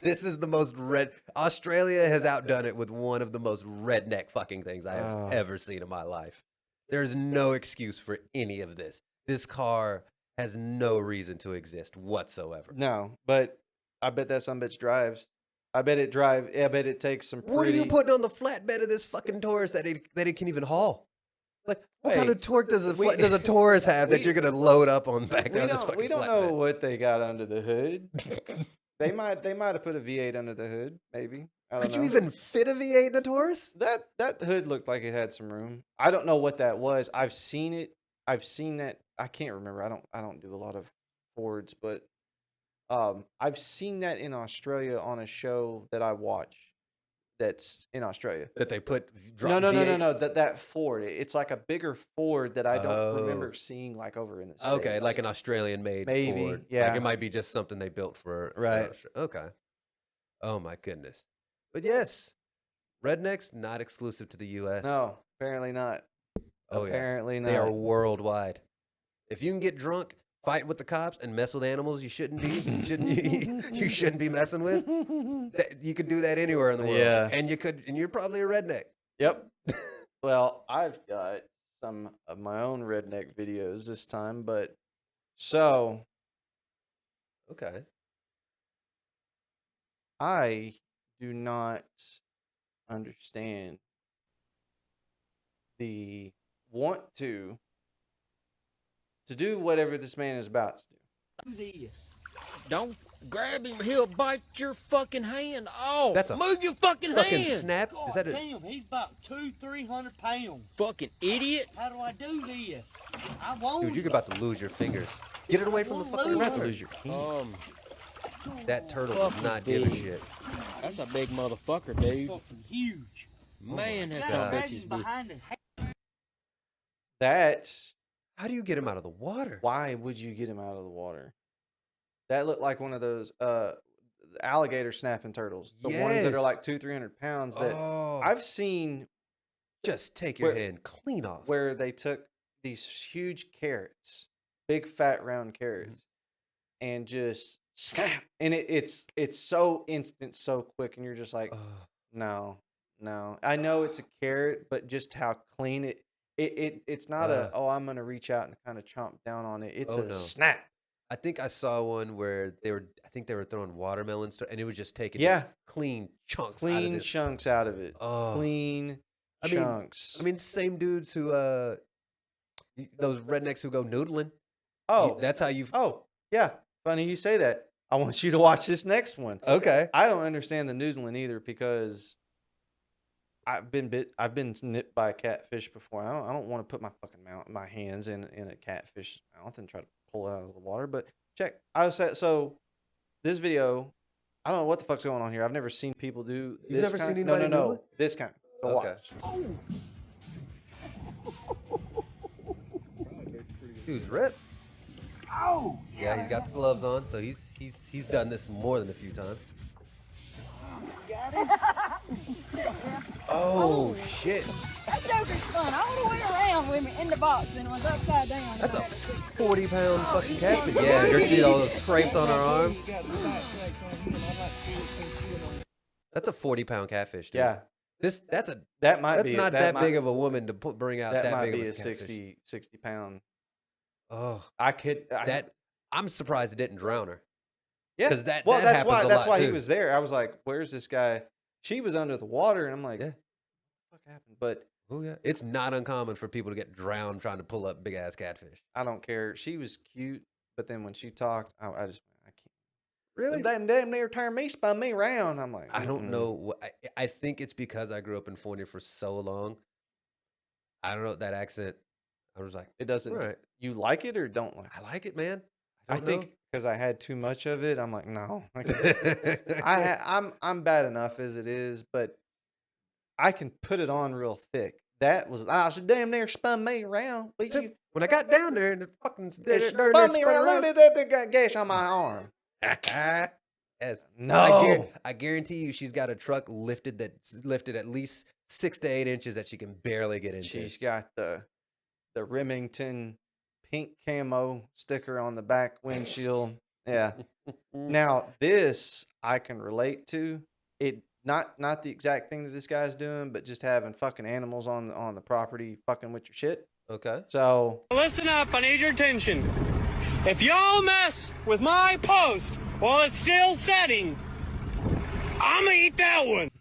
This is the most Australia has outdone it with one of the most redneck fucking things I have Oh. ever seen in my life. There's no excuse for any of this. This car has no reason to exist whatsoever. No, but I bet that some bitch drives. I bet it takes some pretty. What are you putting on the flatbed of this fucking Taurus that it can even haul? Like, what kind Hey, of torque does we- a Taurus have that we- you're gonna load up on back We there on this don't, fucking we don't flatbed? know what they got under the hood. they might have put a V8 under the hood, maybe. I don't Could know. you even fit a V8 in a Taurus? That hood looked like it had some room. I don't know what that was. I've seen it. I've seen that. I can't remember. I don't do a lot of Fords, but I've seen that in Australia on a show that I watch. That's in Australia. That they put No. V8? That Ford. It's like a bigger Ford that I don't Oh. remember seeing like over in the States. Okay, like an Australian-made Maybe, Ford. yeah. Like it might be just something they built for Right. Okay. Oh my goodness. But yes, rednecks not exclusive to the U.S. No, apparently not. Oh yeah, Apparently not. they are worldwide. If you can get drunk, fight with the cops, and mess with animals you shouldn't be, you shouldn't be messing with. You could do that anywhere in the world. Yeah. And you're probably a redneck. Yep. Well, I've got some of my own redneck videos this time, but so Okay. I do not understand the want to do whatever this man is about to do. This. Don't grab him, he'll bite your fucking hand off. That's a Move your fucking Fucking hand. snap. Is that a Damn, he's about 200-300 pounds. Fucking idiot. How do I do this? I won't. dude? You're about to lose your fingers. Get it away from the fucking You're You're about to water. lose your hand. That turtle does Fucking not give a big. shit. That's a big motherfucker, dude. fucking huge. Man, that God. son of a bitch Imagine is big. behind it. That How do you get him out of the water? why would you get him out of the water? That looked like one of those alligator snapping turtles. The ones that are Yes. like 200-300 pounds that Oh, I've seen just take your Where- hand clean off. where they took these huge carrots, big fat round carrots, and just snap, and it's so instant, so quick, and you're just like, Ugh. no, no. I know it's a carrot, but just how clean it's not a I'm gonna reach out and kind of chomp down on it. It's Oh, a no. snap. I think I saw one where I think they were throwing watermelons, and it was just taking Yeah. just clean chunks out of Clean this. chunks out of it. Oh. Clean I mean- chunks. I mean, same dudes who, those rednecks who go noodling. oh, That's how you. oh, yeah. Funny you say that. I want you to watch this next one. Okay. I don't understand the noodling either because I've been nipped by a catfish before. I don't want to put my hands in a catfish's mouth and try to pull it out of the water. But check. I was so this video. I don't know what the fuck's going on here. I've never seen people do. You've this never kind. seen No, anybody no, do no. This kind. So Okay. watch. Dude's ripped. Oh. Yeah, he's got the gloves on, so he's done this more than a few times. Oh shit! That joker's spun all the way around with me in the box and was upside down. That's a 40-pound fucking catfish. Yeah, you see all those scrapes on her arm. That's a 40-pound catfish, dude. Yeah. That's That not that big of a woman to bring out that that might big be of a a catfish. 60 pound. Oh, I'm surprised it didn't drown her. Yeah, 'Cause that that's happens why a that's lot, why he too. was there. I was like, "Where's this guy?" She was under the water, and I'm like, Yeah. "What the fuck happened?" But Oh yeah, it's not uncommon for people to get drowned trying to pull up big ass catfish. I don't care. She was cute, but then when she talked, I can't. Really? Damn near turned me, spun me round. I'm like, I don't "Mm-mm." know. I think it's because I grew up in California for so long. I don't know that accent. I was like, It doesn't. Right. You like it or don't like it? I like it, man. I don't think because I had too much of it, I'm like, no. know. I'm bad enough as it is, but I can put it on real thick. That was I should damn near spun me around. But Tip- you when I got down there and the fucking it spun me around. Look at that big gash on my arm. Yes. No. I guarantee you, she's got a truck lifted at least 6 to 8 inches that she can barely get into. She's got the Remington pink camo sticker on the back windshield. Yeah. Now this I can relate to. It not the exact thing that this guy's doing, but just having fucking animals on the property fucking with your shit. Okay. So Listen up, I need your attention. If y'all mess with my post while it's still setting, I'm gonna eat that one.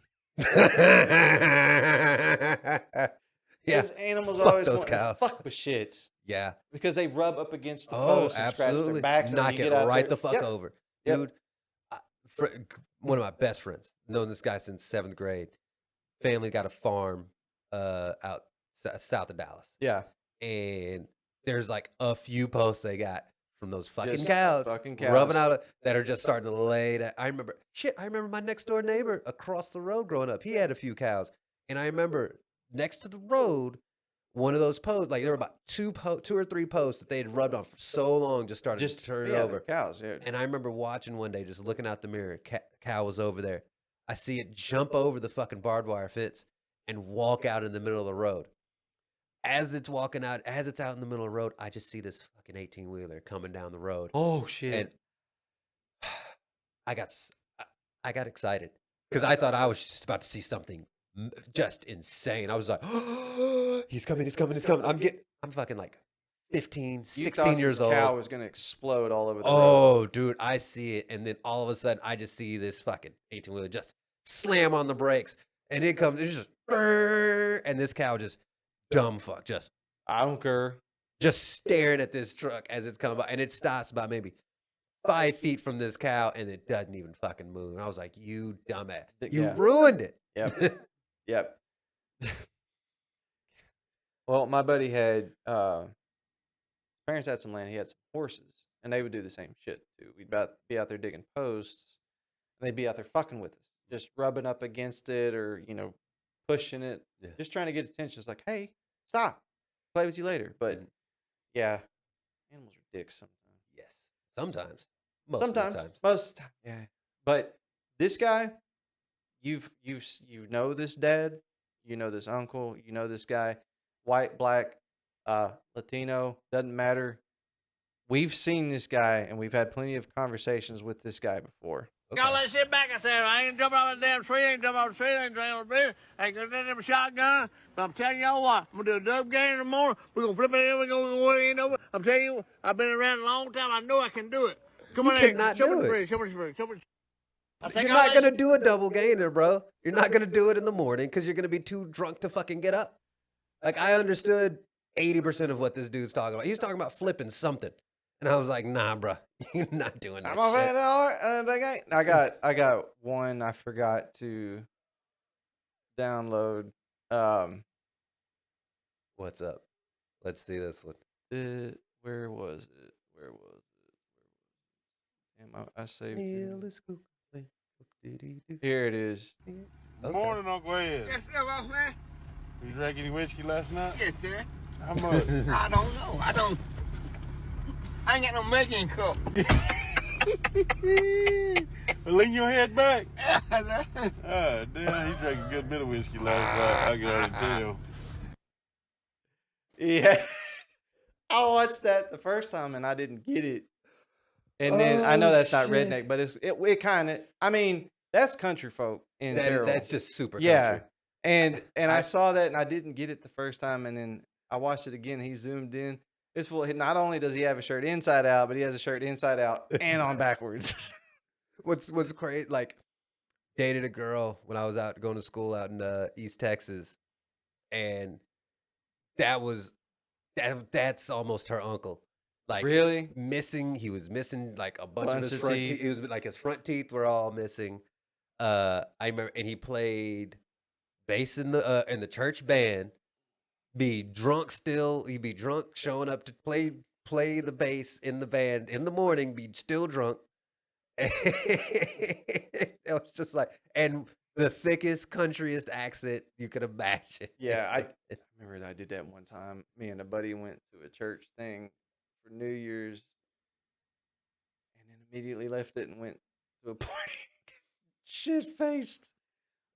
Yeah. those animals fuck always those want cows. to fuck with shits Yeah. because they rub up against the Oh, post and scratch absolutely. their backs. And Knock you it get out right there- the fuck Yep. over. Yep. Dude, one of my best friends, known this guy since 7th grade. Family got a farm out south of Dallas. Yeah. And there's like a few posts they got from those fucking Just cows, fucking cows. rubbing out that are just starting to lay that. I remember my next door neighbor across the road growing up. He had a few cows. And I remember next to the road, one of those posts, like there were about two or three posts that they had rubbed on for so long, just started to turn yeah, over. they're cows. Yeah. And I remember watching one day, just looking out the mirror, cow was over there. I see it jump over the fucking barbed wire fence and walk out in the middle of the road. As it's out in the middle of the road, I just see this fucking 18-wheeler coming down the road. Oh shit. And I got excited because I thought I was just about to see something just insane. I was like, oh, he's coming. I'm fucking like 15, You 16 thought years this old. cow was gonna explode all over the road. Oh, dude, I see it. And then all of a sudden, I just see this fucking 18-wheeler just slam on the brakes. And it's just, brrr, and this cow just dumb fuck, just I don't care. staring at this truck as it's coming by. And it stops by maybe 5 feet from this cow, and it doesn't even fucking move. And I was like, you dumbass. You Yeah. ruined it. Yep. Yep. Well, my buddy had parents had some land. He had some horses, and they would do the same shit too. We'd be out there digging posts, and they'd be out there fucking with us, just rubbing up against it or pushing it, Yeah. just trying to get attention. It's like, hey, stop, play with you later. But yeah, animals are dicks sometimes. Yes. Sometimes. Most of the times. Most of the time, yeah. But this guy, you know this dad. you know this uncle, you know this guy, white, black, Latino, doesn't matter. We've seen this guy, and we've had plenty of conversations with this guy before. Y'all let shit back. I said, I ain't jumping off that damn tree. I ain't jumping off the tree. I ain't drinking on the beer. I ain't gonna get a shotgun. But I'm telling y'all what, I'm gonna do a dub game in the morning. We're gonna flip it in. We're gonna go in over. I'm telling you, I've been around a long time. I know I can do it. Come You on, cannot show me do the it. bridge. Show me the bridge. Show me. You're not going to do a double gainer, bro. You're not going to do it in the morning because you're going to be too drunk to fucking get up. Like, I understood 80% of what this dude's talking about. He was talking about flipping something. And I was like, nah, bro. You're not doing that shit. I got one I forgot to download. What's up? Let's see this one. Where was it? Damn, I saved Neal it. is cool. Here it is. Okay. Morning, Uncle Ed. Yes, sir, boss man. You drank any whiskey last night? Yes, sir. How much? I don't know. I ain't got no measuring cup. Well, lean your head back. Yes, sir. Ah, damn, he drank a good bit of whiskey last night. I can already tell. Yeah. I watched that the first time and I didn't get it. And then I know that's not shit. redneck, but it kind of. I mean, that's country folk in Terrell. That's just super yeah. country. And I saw that and I didn't get it the first time, and then I watched it again. He zoomed in. It's full. Not only does he have a shirt inside out, but he has a shirt inside out and on backwards. What's crazy? Like, dated a girl when I was out going to school out in East Texas, and that's almost her uncle. Like, Really? he was missing like a bunch Bunch of his of front teeth. teeth. It was like his front teeth were all missing. I remember, and he played bass in the church band. Be drunk still. He'd be drunk showing up to play the bass in the band in the morning. Be still drunk. It was just like, and the thickest, countryest accent you could imagine. Yeah, I remember that I did that one time. Me and a buddy went to a church thing for New Year's, and then immediately left it and went to a party. Shit faced.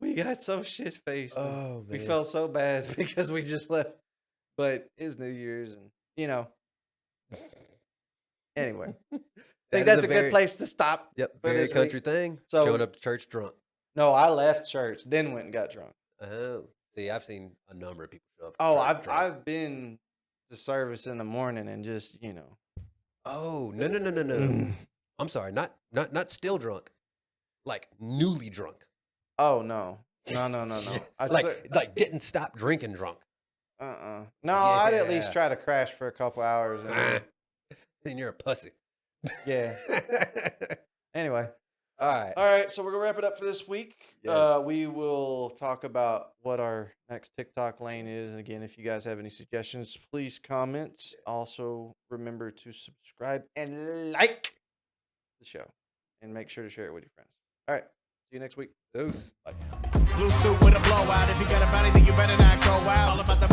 We got so shit faced. Oh, We man. felt so bad because we just left. But it's New Year's, and Anyway, I think that's a good place to stop. Yep, for very this week. country thing. So- Showing up to church drunk. No, I left church, then went and got drunk. Oh, see, I've seen a number of people show up. To Oh, church drunk. I've been to service in the morning and just Oh, no. Mm. I'm sorry, not still drunk, like newly drunk. Oh no. I Like didn't stop drinking drunk. No, I'd at Yeah. least try to crash for a couple hours. And then, Then you're a pussy. yeah. Anyway. All right. All right. So we're going to wrap it up for this week. Yes. We will talk about what our next TikTok lane is. And again, if you guys have any suggestions, please comment. Also, remember to subscribe and like the show. And make sure to share it with your friends. All right. See you next week. Deuce. Bye. Blue suit with a blowout. If you got a body, then you better not go out. All about the